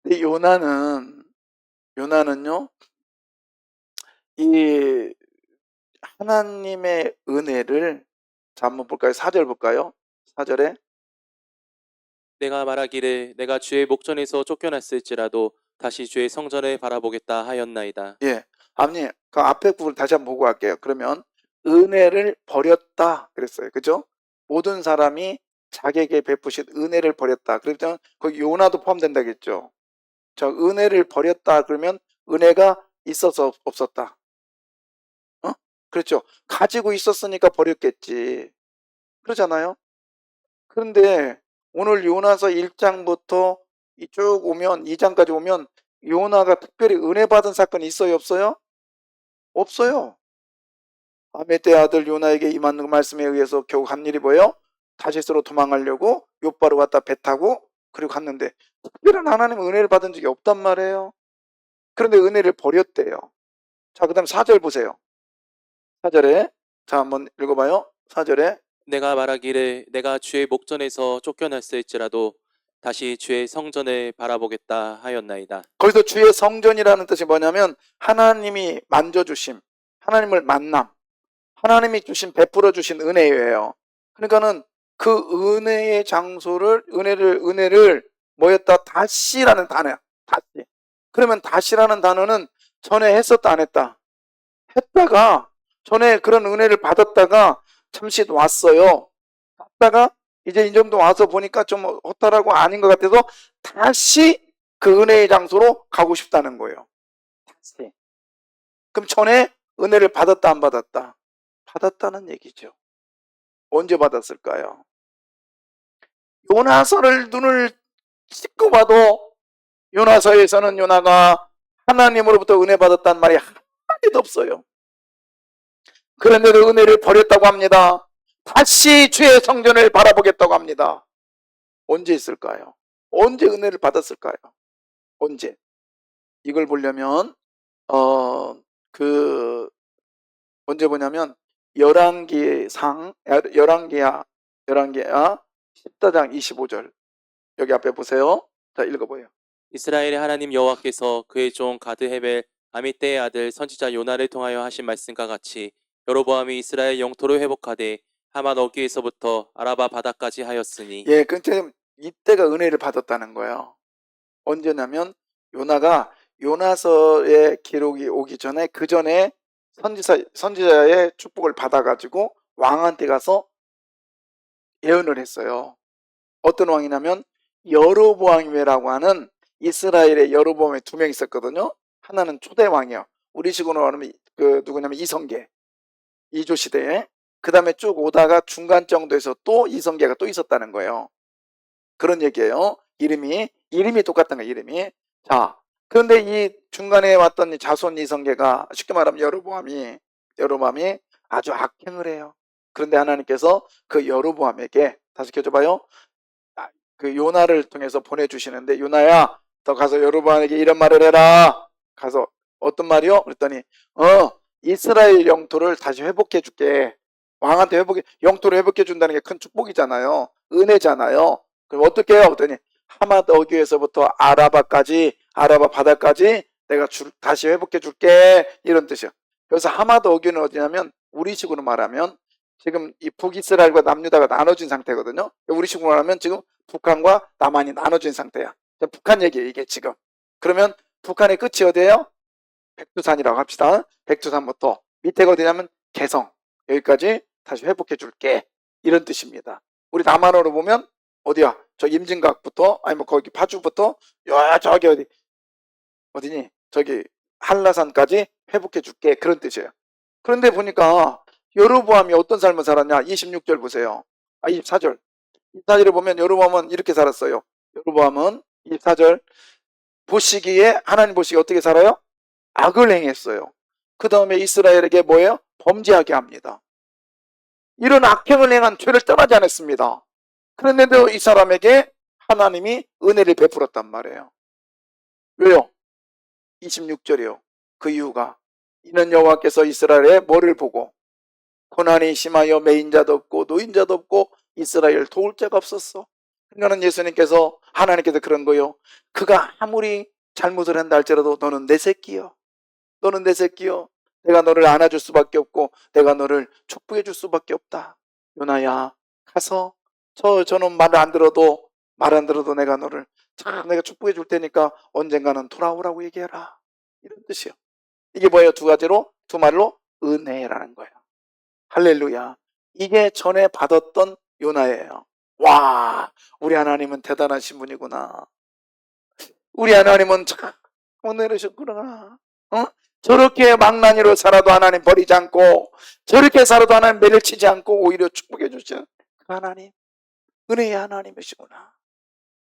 근데 요나는요, 이 하나님의 은혜를, 자, 한번 볼까요? 4절 볼까요? 4절에 내가 말하기를 내가 주의 목전에서 쫓겨났을지라도 다시 주의 성전을 바라보겠다 하였나이다. 예, 아버님, 그 앞에 부분 다시 한번 보고 갈게요. 그러면 은혜를 버렸다 그랬어요. 그죠? 모든 사람이 자기에게 베푸신 은혜를 버렸다. 그랬죠? 거기 요나도 포함된다겠죠. 저 은혜를 버렸다 그러면 은혜가 있어서 없었다. 그렇죠. 가지고 있었으니까 버렸겠지. 그러잖아요. 그런데 오늘 요나서 1장부터 쭉 오면 2장까지 오면 요나가 특별히 은혜 받은 사건이 있어요, 없어요? 없어요. 아메떼 아들 요나에게 임한 말씀에 의해서 겨우 한 일이 뭐예요? 다시스로 도망가려고 요바로 왔다 배 타고 그리고 갔는데 특별한 하나님 은혜를 받은 적이 없단 말이에요. 그런데 은혜를 버렸대요. 자, 그 다음 4절 보세요. 4절에 자 한번 읽어봐요. 4절에 내가 말하기를 내가 주의 목전에서 쫓겨났을지라도 다시 주의 성전을 바라보겠다 하였나이다. 거기서 주의 성전이라는 뜻이 뭐냐면 하나님이 만져주심, 하나님을 만남, 하나님이 주신 베풀어 주신 은혜예요. 그러니까는 그 은혜의 장소를 은혜를 뭐였다? 다시라는 단어야. 다시. 그러면 다시라는 단어는 전에 했었다 안 했다? 했다가 전에 그런 은혜를 받았다가 잠시 놨어요. 갔다가 이제 이 정도 와서 보니까 좀 허탈하고 아닌 것 같아서 다시 그 은혜의 장소로 가고 싶다는 거예요. 다시. 그럼 전에 은혜를 받았다 안 받았다? 받았다는 얘기죠. 언제 받았을까요? 요나서를 눈을 씻고 봐도 요나서에서는 요나가 하나님으로부터 은혜 받았다는 말이 한마디도 없어요. 그런데도 은혜를 버렸다고 합니다. 다시 주의 성전을 바라보겠다고 합니다. 언제 있을까요? 언제 은혜를 받았을까요? 언제? 이걸 보려면 언제 보냐면 열왕기상 14장 25절 여기 앞에 보세요. 자, 읽어보세요. 이스라엘의 하나님 여호와께서 그의 종 가드헤벨 아미떼의 아들 선지자 요나를 통하여 하신 말씀과 같이 여로보암이 이스라엘 영토를 회복하되 하맛 어귀에서부터 아라바 바다까지 하였으니. 예, 근데 이때가 은혜를 받았다는 거예요. 언제냐면 요나가 요나서의 기록이 오기 전에 그 전에 선지자의 축복을 받아가지고 왕한테 가서 예언을 했어요. 어떤 왕이냐면 여로보암이라고 하는 이스라엘의 여로보암이 2명 있었거든요. 하나는 초대 왕이요. 우리식으로 말하면 누구냐면 이성계, 이조 시대에. 그 다음에 쭉 오다가 중간 정도에서 또 이성계가 또 있었다는 거예요. 그런 얘기예요. 이름이 똑같은 거예요. 이름이. 자, 그런데 이 중간에 왔던 이 자손 이성계가 쉽게 말하면 여로보암이 아주 악행을 해요. 그런데 하나님께서 그 여로보암에게 다시 켜줘봐요. 그 요나를 통해서 보내주시는데 요나야 너 가서 여로보암에게 이런 말을 해라. 가서 어떤 말이요? 그랬더니 이스라엘 영토를 다시 회복해 줄게. 왕한테 영토를 회복해 준다는 게 큰 축복이잖아요. 은혜잖아요. 그럼 어떻게 해요? 그랬더니 하맛 어귀에서부터 아라바 바다까지 내가 다시 회복해 줄게. 이런 뜻이요. 그래서 하맛 어귀는 어디냐면 우리식으로 말하면 지금 이 북이스라엘과 남유다가 나눠진 상태거든요. 우리식으로 말하면 지금 북한과 남한이 나눠진 상태야. 북한 얘기예요, 이게 지금. 그러면 북한의 끝이 어디예요? 백두산이라고 합시다. 백두산부터 밑에가 어디냐면 개성. 여기까지 다시 회복해 줄게. 이런 뜻입니다. 우리 남한어로 보면 어디야? 저 임진각부터 아니 뭐 거기 파주부터 저기 어디니? 저기 한라산까지 회복해 줄게. 그런 뜻이에요. 그런데 보니까 여로보암이 어떤 삶을 살았냐? 26절 보세요. 24절. 24절을 보면 여로보암은 이렇게 살았어요. 여로보암은 24절 보시기에 하나님 보시기에 어떻게 살아요? 악을 행했어요. 그 다음에 이스라엘에게 뭐예요? 범죄하게 합니다. 이런 악행을 행한 죄를 떠나지 않았습니다. 그런데도 이 사람에게 하나님이 은혜를 베풀었단 말이에요. 왜요? 26절이요. 그 이유가 이는 여호와께서 이스라엘에 뭐를 보고 고난이 심하여 매인자도 없고 노인자도 없고 이스라엘 도울 자가 없었어. 그러니까 예수님께서 하나님께서 그런 거요. 그가 아무리 잘못을 한다 할지라도 너는 내 새끼요. 너는 내 새끼요. 내가 너를 안아줄 수밖에 없고 내가 너를 축복해 줄 수밖에 없다. 요나야 가서 저놈 말 안 들어도 내가 너를 내가 축복해 줄 테니까 언젠가는 돌아오라고 얘기해라. 이런 뜻이요. 이게 뭐예요? 두 말로 은혜라는 거예요. 할렐루야. 이게 전에 받았던 요나예요. 와, 우리 하나님은 대단하신 분이구나. 우리 하나님은 참 오늘 이러셨구나. 저렇게 망나니로 살아도 하나님 버리지 않고, 저렇게 살아도 하나님 매를 치지 않고 오히려 축복해 주시는 그 하나님, 은혜의 하나님이시구나.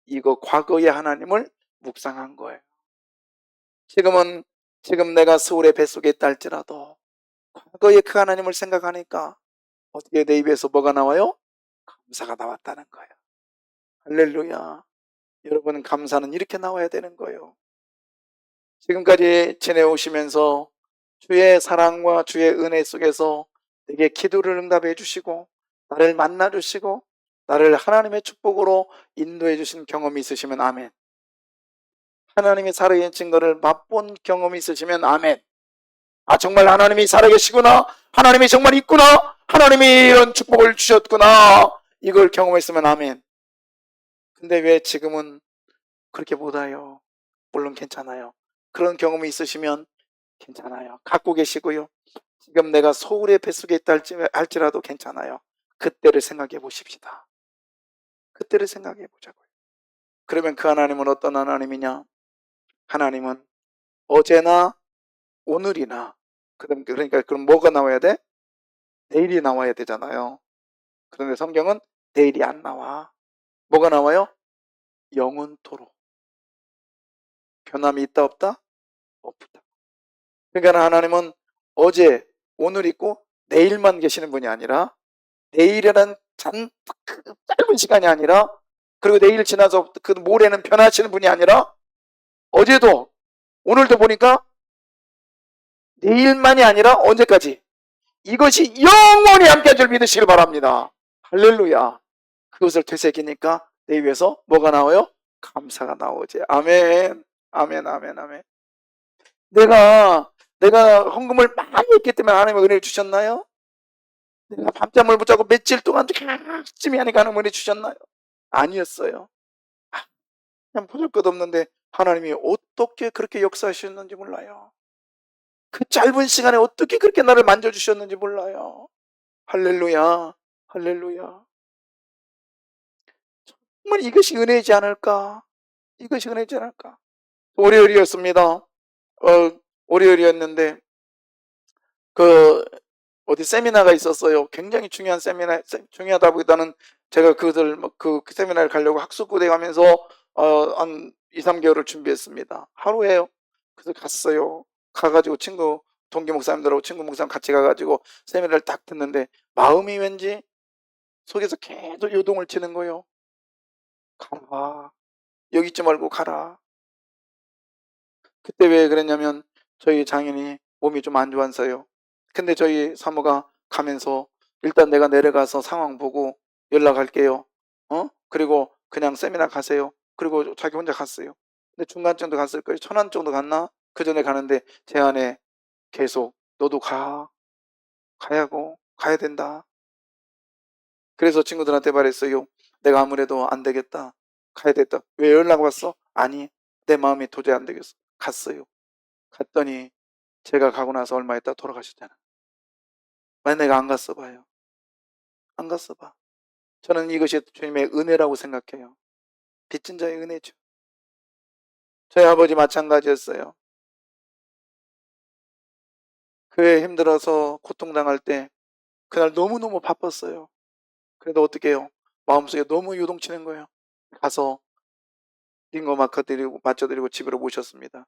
이거 과거의 하나님을 묵상한 거예요. 지금 내가 서울의 뱃속에 있다 할지라도 과거의 그 하나님을 생각하니까 어떻게 내 입에서 뭐가 나와요? 감사가 나왔다는 거예요. 할렐루야. 여러분, 감사는 이렇게 나와야 되는 거예요. 지금까지 지내오시면서 주의 사랑과 주의 은혜 속에서 내게 기도를 응답해 주시고 나를 만나 주시고 나를 하나님의 축복으로 인도해 주신 경험이 있으시면 아멘. 하나님이 살아계신 것을 맛본 경험이 있으시면 아멘. 아, 정말 하나님이 살아계시구나, 하나님이 정말 있구나, 하나님이 이런 축복을 주셨구나, 이걸 경험했으면 아멘. 근데 왜 지금은 그렇게 못해요? 물론 괜찮아요. 그런 경험이 있으시면 괜찮아요. 갖고 계시고요. 지금 내가 소울의 뱃속에 있다 할지라도 괜찮아요. 그때를 생각해 보십시다. 그때를 생각해 보자고요. 그러면 그 하나님은 어떤 하나님이냐? 하나님은 어제나 오늘이나, 그러니까 그럼 뭐가 나와야 돼? 내일이 나와야 되잖아요. 그런데 성경은 내일이 안 나와. 뭐가 나와요? 영원토록. 변함이 있다 없다? 없다. 그러니까 하나님은 어제, 오늘 있고 내일만 계시는 분이 아니라, 내일이라는 짧은 시간이 아니라, 그리고 내일 지나서 그 모레는 변하시는 분이 아니라 어제도 오늘도 보니까 내일만이 아니라 언제까지? 이것이 영원히 함께 할 줄 믿으시길 바랍니다. 할렐루야. 그것을 되새기니까 내 입에서 뭐가 나와요? 감사가 나오지. 아멘. 아멘, 아멘, 아멘. 내가 헌금을 많이 했기 때문에 하나님의 은혜를 주셨나요? 내가 밤잠을 못 자고 며칠 동안 열심히 하니까 하나님 은혜 주셨나요? 아니었어요. 그냥 보잘것없는데 하나님이 어떻게 그렇게 역사하셨는지 몰라요. 그 짧은 시간에 어떻게 그렇게 나를 만져주셨는지 몰라요. 할렐루야, 할렐루야. 정말 이것이 은혜이지 않을까? 이것이 은혜이지 않을까? 월요일이었습니다. 월요일이었는데 어디 세미나가 있었어요. 굉장히 중요한 세미나, 중요하다기보다는 제가 그 세미나를 가려고 학습고대 가면서 한 2, 3개월을 준비했습니다. 하루에요. 그래서 갔어요. 가가지고 동기 목사님들하고 친구 목사님 같이 가가지고 세미나를 딱 듣는데 마음이 왠지 속에서 계속 요동을 치는 거예요. 가라. 여기 있지 말고 가라. 그때 왜 그랬냐면 저희 장인이 몸이 좀 안 좋아서요. 근데 저희 사모가 가면서 일단 내가 내려가서 상황 보고 연락할게요. 그리고 그냥 세미나 가세요. 그리고 자기 혼자 갔어요. 근데 중간 정도 갔을 거예요. 천안 정도 갔나? 그 전에 가는데 제 안에 계속 너도 가야 된다. 그래서 친구들한테 말했어요. 내가 아무래도 안 되겠다. 가야 됐다. 왜 연락 왔어? 아니, 내 마음이 도저히 안 되겠어. 갔어요. 갔더니 제가 가고 나서 얼마 있다 돌아가셨잖아. 만약 내가 안 갔어 봐요. 안 갔어 봐. 저는 이것이 주님의 은혜라고 생각해요. 빚진 자의 은혜죠. 저희 아버지 마찬가지였어요. 교회 힘들어서 고통당할 때 그날 너무너무 바빴어요. 그래도 어떻게 해요? 마음속에 너무 요동치는 거예요. 가서 링거 맞춰드리고 집으로 모셨습니다.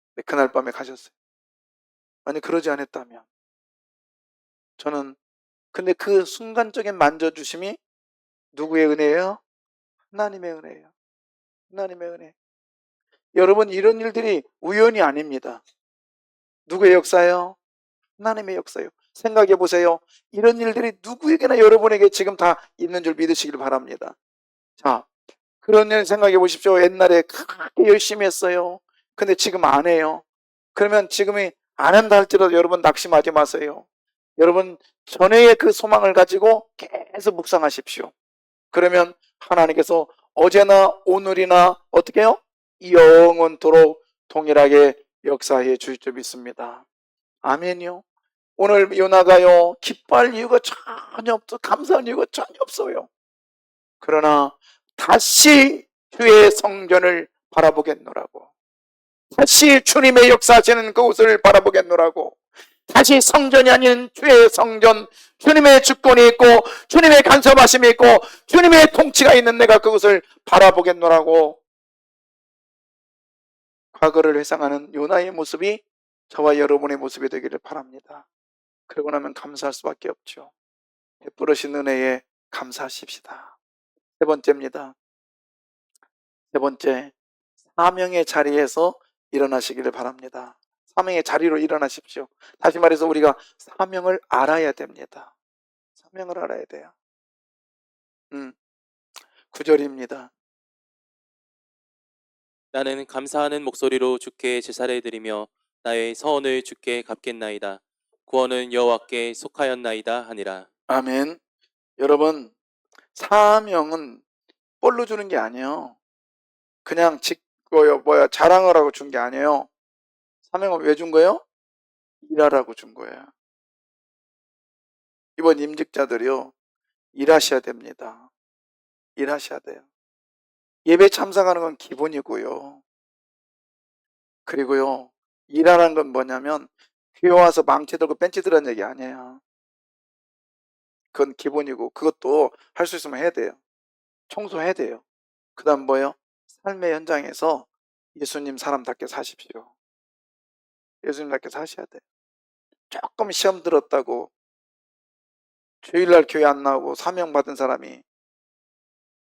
근데 그날 밤에 가셨어요. 아니, 그러지 않았다면 근데 그 순간적인 만져주심이 누구의 은혜예요? 하나님의 은혜예요. 하나님의 은혜. 여러분, 이런 일들이 우연이 아닙니다. 누구의 역사예요? 하나님의 역사예요. 생각해 보세요. 이런 일들이 누구에게나 여러분에게 지금 다 있는 줄 믿으시길 바랍니다. 자, 그런 일 생각해 보십시오. 옛날에 그렇게 열심히 했어요. 근데 지금 안 해요. 그러면 지금이 안 한다 할지라도 여러분 낙심하지 마세요. 여러분, 전에의 그 소망을 가지고 계속 묵상하십시오. 그러면 하나님께서 어제나 오늘이나 어떻게 해요? 영원토록 동일하게 역사해 주실 줄 믿습니다. 아멘이요. 오늘 요나가요, 기뻐할 이유가 전혀 없어. 감사할 이유가 전혀 없어요. 그러나 다시 주의 성전을 바라보겠노라고. 다시 주님의 역사하시는 그곳을 바라보겠노라고. 다시 성전이 아닌 주의 성전, 주님의 주권이 있고 주님의 간섭하심이 있고 주님의 통치가 있는 내가 그것을 바라보겠노라고. 과거를 회상하는 요나의 모습이 저와 여러분의 모습이 되기를 바랍니다. 그러고 나면 감사할 수밖에 없죠. 베풀으신 은혜에 감사하십시다. 세 번째입니다. 세 번째, 사명의 자리에서 일어나시기를 바랍니다. 사명의 자리로 일어나십시오. 다시 말해서 우리가 사명을 알아야 됩니다. 사명을 알아야 돼요. 9절입니다. 나는 감사하는 목소리로 주께 제사를 드리며 나의 서원을 주께 갚겠나이다. 구원은 여호와께 속하였나이다 하니라. 아멘. 여러분, 사명은 뻘로 주는 게 아니에요. 그냥 자랑을 하고 준 게 아니에요. 사명은 왜 준 거예요? 일하라고 준 거예요. 이번 임직자들이요, 일하셔야 됩니다. 일하셔야 돼요. 예배 참석하는 건 기본이고요. 그리고요, 일하라는 건 뭐냐면 교회 와서 망치 들고 벤치 들라는 얘기 아니에요. 그건 기본이고 그것도 할 수 있으면 해야 돼요. 청소해야 돼요. 그 다음 뭐예요? 삶의 현장에서 예수님 사람답게 사십시오. 예수님답게 사셔야 돼요. 조금 시험 들었다고 주일날 교회 안 나오고 사명 받은 사람이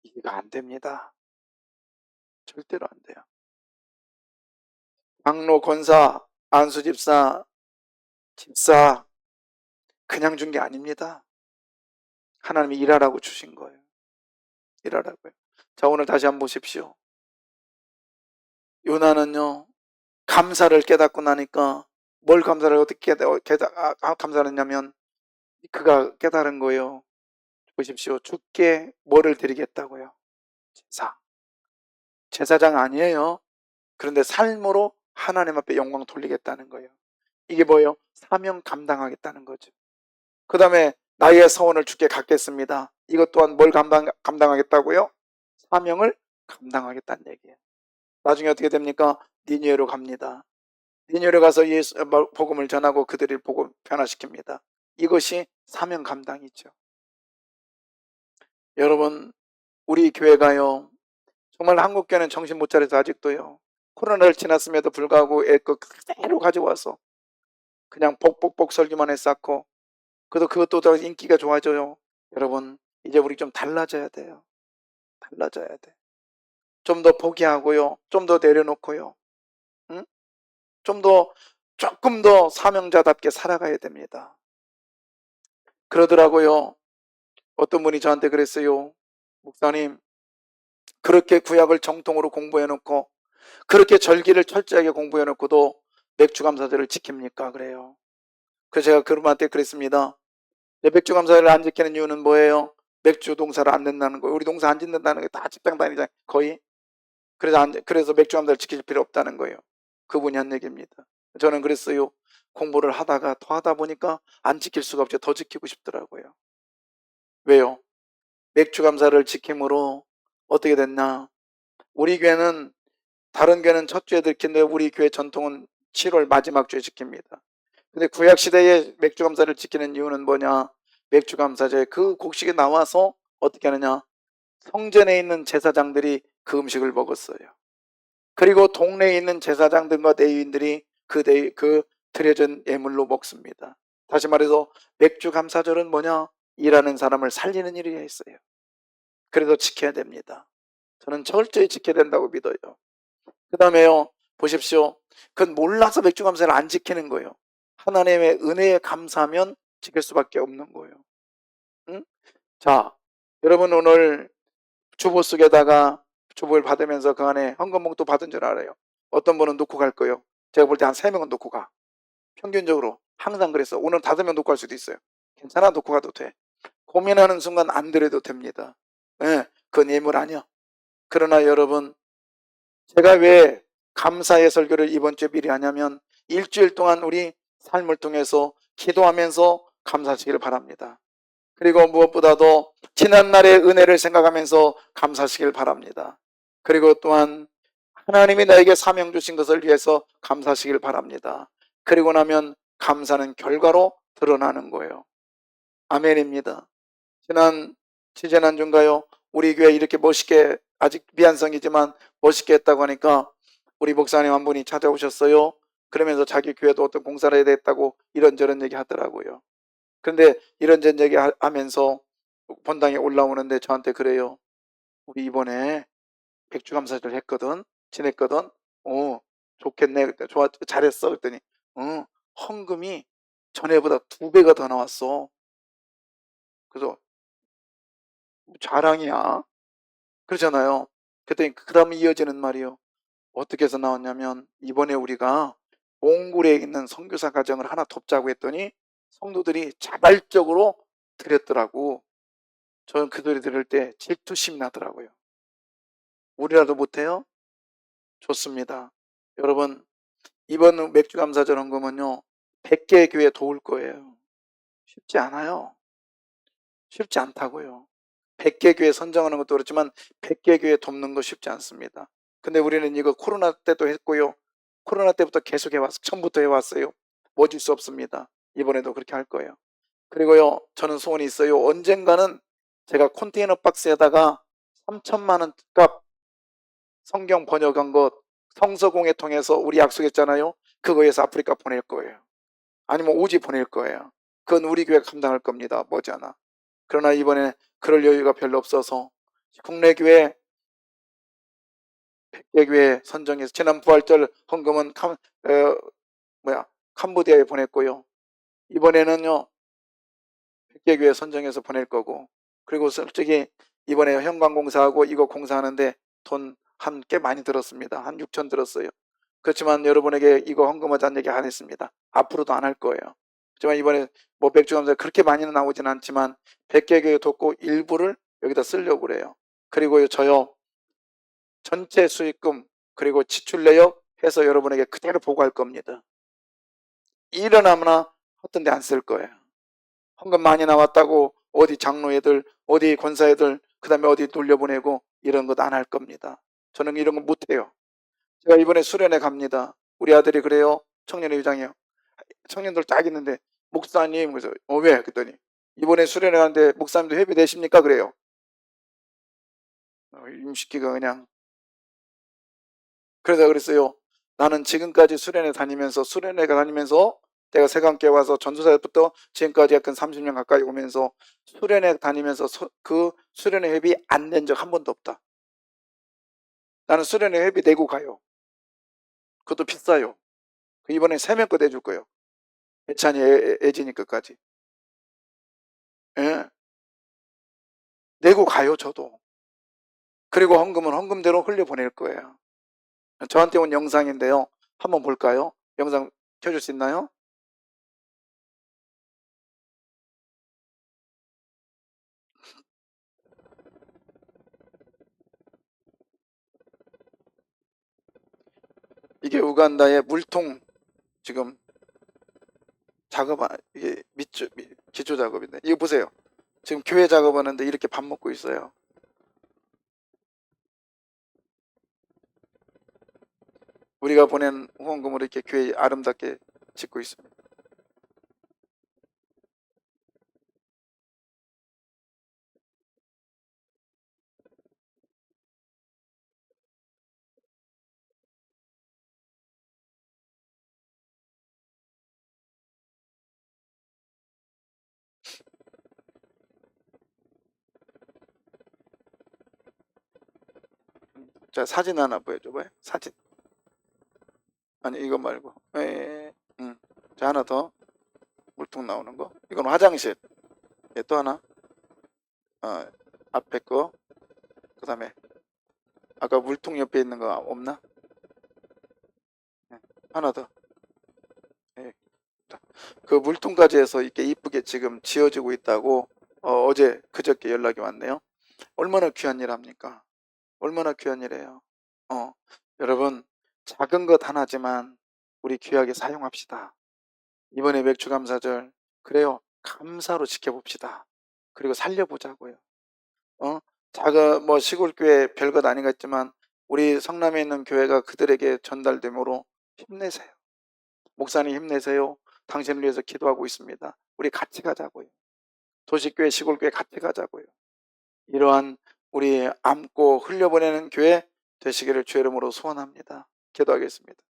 이해가 안 됩니다. 절대로 안 돼요. 장로, 권사, 안수 집사, 집사 그냥 준 게 아닙니다. 하나님이 일하라고 주신 거예요. 일하라고요. 자, 오늘 다시 한번 보십시오. 요나는요, 감사를 깨닫고 나니까 뭘 감사를 어떻게 감사를 했냐면 그가 깨달은 거예요. 보십시오. 주께 뭐를 드리겠다고요? 제사장 아니에요. 그런데 삶으로 하나님 앞에 영광 돌리겠다는 거예요. 이게 뭐예요? 사명 감당하겠다는 거죠. 그 다음에 나의 서원을 주께 갚겠습니다. 이것 또한 뭘 감당하겠다고요? 사명을 감당하겠다는 얘기예요. 나중에 어떻게 됩니까? 니느웨로 갑니다. 니느웨로 가서 예수 복음을 전하고 그들을 복음 변화시킵니다. 이것이 사명 감당이죠. 여러분, 우리 교회가요, 정말 한국교회는 정신 못 차려서 아직도요, 코로나를 지났음에도 불구하고 애거 그대로 가져와서 그냥 복복복 설교만 했었고, 그것도 더 인기가 좋아져요. 여러분, 이제 우리 좀 달라져야 돼요. 달라져야 돼. 좀 더 포기하고요, 좀 더 내려놓고요, 응? 조금 더 사명자답게 살아가야 됩니다. 그러더라고요. 어떤 분이 저한테 그랬어요. 목사님, 그렇게 구약을 정통으로 공부해놓고 그렇게 절기를 철저하게 공부해놓고도 맥주감사절을 지킵니까? 그래요. 그래서 제가 그분한테 그랬습니다. 맥주감사절을 안 지키는 이유는 뭐예요? 맥주 농사를 안 낸다는 거예요. 우리 농사 안 짓는다는 게 다 직장 다니잖아요. 거의. 그래서 맥주감사를 지킬 필요 없다는 거예요. 그분이 한 얘기입니다. 저는 그랬어요. 공부를 하다가 더 하다 보니까 안 지킬 수가 없죠. 더 지키고 싶더라고요. 왜요? 맥주감사를 지킴으로 어떻게 됐나? 우리 교회는, 다른 교회는 첫 주에 지키는데 우리 교회 전통은 7월 마지막 주에 지킵니다. 근데 구약시대에 맥주감사를 지키는 이유는 뭐냐? 맥주감사제 그 곡식이 나와서 어떻게 하느냐? 성전에 있는 제사장들이 그 음식을 먹었어요. 그리고 동네에 있는 제사장들과 레위인들이 그 드려진 예물로 먹습니다. 다시 말해서 맥주감사절은 뭐냐? 일하는 사람을 살리는 일이 있어요. 그래도 지켜야 됩니다. 저는 철저히 지켜야 된다고 믿어요. 그 다음에요, 보십시오. 그건 몰라서 맥주감사를 안 지키는 거예요. 하나님의 은혜에 감사하면 지킬 수밖에 없는 거예요. 응? 자, 여러분 오늘 주보 속에다가 주보를 받으면서 그 안에 헌금봉투 받은 줄 알아요. 어떤 분은 놓고 갈 거예요. 제가 볼 때 한 3명은 놓고 가. 평균적으로 항상 그랬어. 오늘 5명 놓고 갈 수도 있어요. 괜찮아, 놓고 가도 돼. 고민하는 순간 안 드려도 됩니다. 네, 그건 예물 아니야. 그러나 여러분, 제가 왜 감사의 설교를 이번 주에 미리 하냐면 일주일 동안 우리 삶을 통해서 기도하면서 감사하시기를 바랍니다. 그리고 무엇보다도 지난날의 은혜를 생각하면서 감사하시길 바랍니다. 그리고 또한 하나님이 나에게 사명 주신 것을 위해서 감사하시길 바랍니다. 그리고 나면 감사는 결과로 드러나는 거예요. 아멘입니다. 지지난주인가요? 우리 교회 이렇게 멋있게, 아직 미완성이지만 멋있게 했다고 하니까 우리 목사님 한 분이 찾아오셨어요. 그러면서 자기 교회도 어떤 공사를 해야 되겠다고 이런저런 얘기 하더라고요. 그런데 이런저런 얘기 하면서 본당에 올라오는데 저한테 그래요. 우리 이번에 백주감사절 했거든, 지냈거든. 좋겠네. 좋아, 잘했어. 그랬더니 헌금이 전에보다 2배가 더 나왔어. 그래서 자랑이야. 그러잖아요. 그랬더니 그다음 이어지는 말이요. 어떻게 해서 나왔냐면 이번에 우리가 몽골에 있는 선교사 가정을 하나 돕자고 했더니 성도들이 자발적으로 드렸더라고. 저는 그 소리 들을 때 질투심이 나더라고요. 우리라도 못해요? 좋습니다. 여러분, 이번 맥주감사절 헌금은요 100개 교회 도울 거예요. 쉽지 않아요. 쉽지 않다고요. 100개 교회 선정하는 것도 그렇지만 100개 교회 돕는 거 쉽지 않습니다. 근데 우리는 이거 코로나 때도 했고요. 코로나 때부터 계속 해왔어요. 처음부터 해왔어요. 멈출 수 없습니다. 이번에도 그렇게 할 거예요. 그리고요, 저는 소원이 있어요. 언젠가는 제가 컨테이너 박스에다가 3천만 원 값 성경 번역한 것 성서공회 통해서 우리 약속했잖아요. 그거에서 아프리카 보낼 거예요. 아니면 오지 보낼 거예요. 그건 우리 교회가 감당할 겁니다. 머지않아. 그러나 이번에 그럴 여유가 별로 없어서 국내 교회 100개 교회 선정해서 지난 부활절 헌금은 캄보디아에 보냈고요. 이번에는요 100개 교회 선정해서 보낼 거고, 그리고 솔직히 이번에 현관공사하고 이거 공사하는데 돈 한 꽤 많이 들었습니다. 한 6천 들었어요. 그렇지만 여러분에게 이거 헌금하자는 얘기 안 했습니다. 앞으로도 안 할 거예요. 하지만 이번에 뭐 백주감사 그렇게 많이는 나오진 않지만 100개 교회 돕고 일부를 여기다 쓰려고 그래요. 그리고 저요 전체 수익금 그리고 지출 내역 해서 여러분에게 그대로 보고할 겁니다. 일어나거나 어떤 데 안 쓸 거예요. 헌금 많이 나왔다고 어디 장로 애들, 어디 권사 애들, 그 다음에 어디 돌려보내고 이런 것 안 할 겁니다. 저는 이런 거 못해요. 제가 이번에 수련회 갑니다. 우리 아들이 그래요. 청년회장이요. 청년들 딱 있는데 목사님, 그래서 왜? 그랬더니 이번에 수련회 가는데 목사님도 회비 내십니까? 그래요. 임시기가 그냥. 그래서 그랬어요. 나는 지금까지 수련회 다니면서 내가 세관교회 와서 전도사부터 지금까지 약간 30년 가까이 오면서 수련회 다니면서 그 수련회 회비 안 낸 적 한 번도 없다. 나는 수련회 회비 내고 가요. 그것도 비싸요. 이번에 3명 거 내줄 거예요. 애찬이, 애진이 것까지. 예. 내고 가요, 저도. 그리고 헌금은 헌금대로 흘려보낼 거예요. 저한테 온 영상인데요. 한번 볼까요? 영상 켜줄 수 있나요? 이게 우간다의 물통 지금 작업, 이게 기초 작업인데 이거 보세요. 지금 교회 작업하는데 이렇게 밥 먹고 있어요. 우리가 보낸 후원금으로 이렇게 교회 아름답게 짓고 있습니다. 자, 사진 하나 보여줘봐요. 사진. 아니, 이거 말고. 자, 하나 더. 물통 나오는 거. 이건 화장실. 또 하나. 앞에 거. 그 다음에 아까 물통 옆에 있는 거 없나? 하나 더. 그 물통까지 해서 이렇게 이쁘게 지금 지어지고 있다고 어제 그저께 연락이 왔네요. 얼마나 귀한 일 합니까? 얼마나 귀한 일이에요. 여러분, 작은 것 하나지만 우리 귀하게 사용합시다. 이번에 맥주감사절, 그래요, 감사로 지켜봅시다. 그리고 살려보자고요. 작은 시골교회 별것 아니겠지만 우리 성남에 있는 교회가 그들에게 전달되므로 힘내세요. 목사님 힘내세요. 당신을 위해서 기도하고 있습니다. 우리 같이 가자고요. 도시교회, 시골교회 같이 가자고요. 이러한 우리 안고 흘려보내는 교회 되시기를 주의 이름으로 소원합니다. 기도하겠습니다.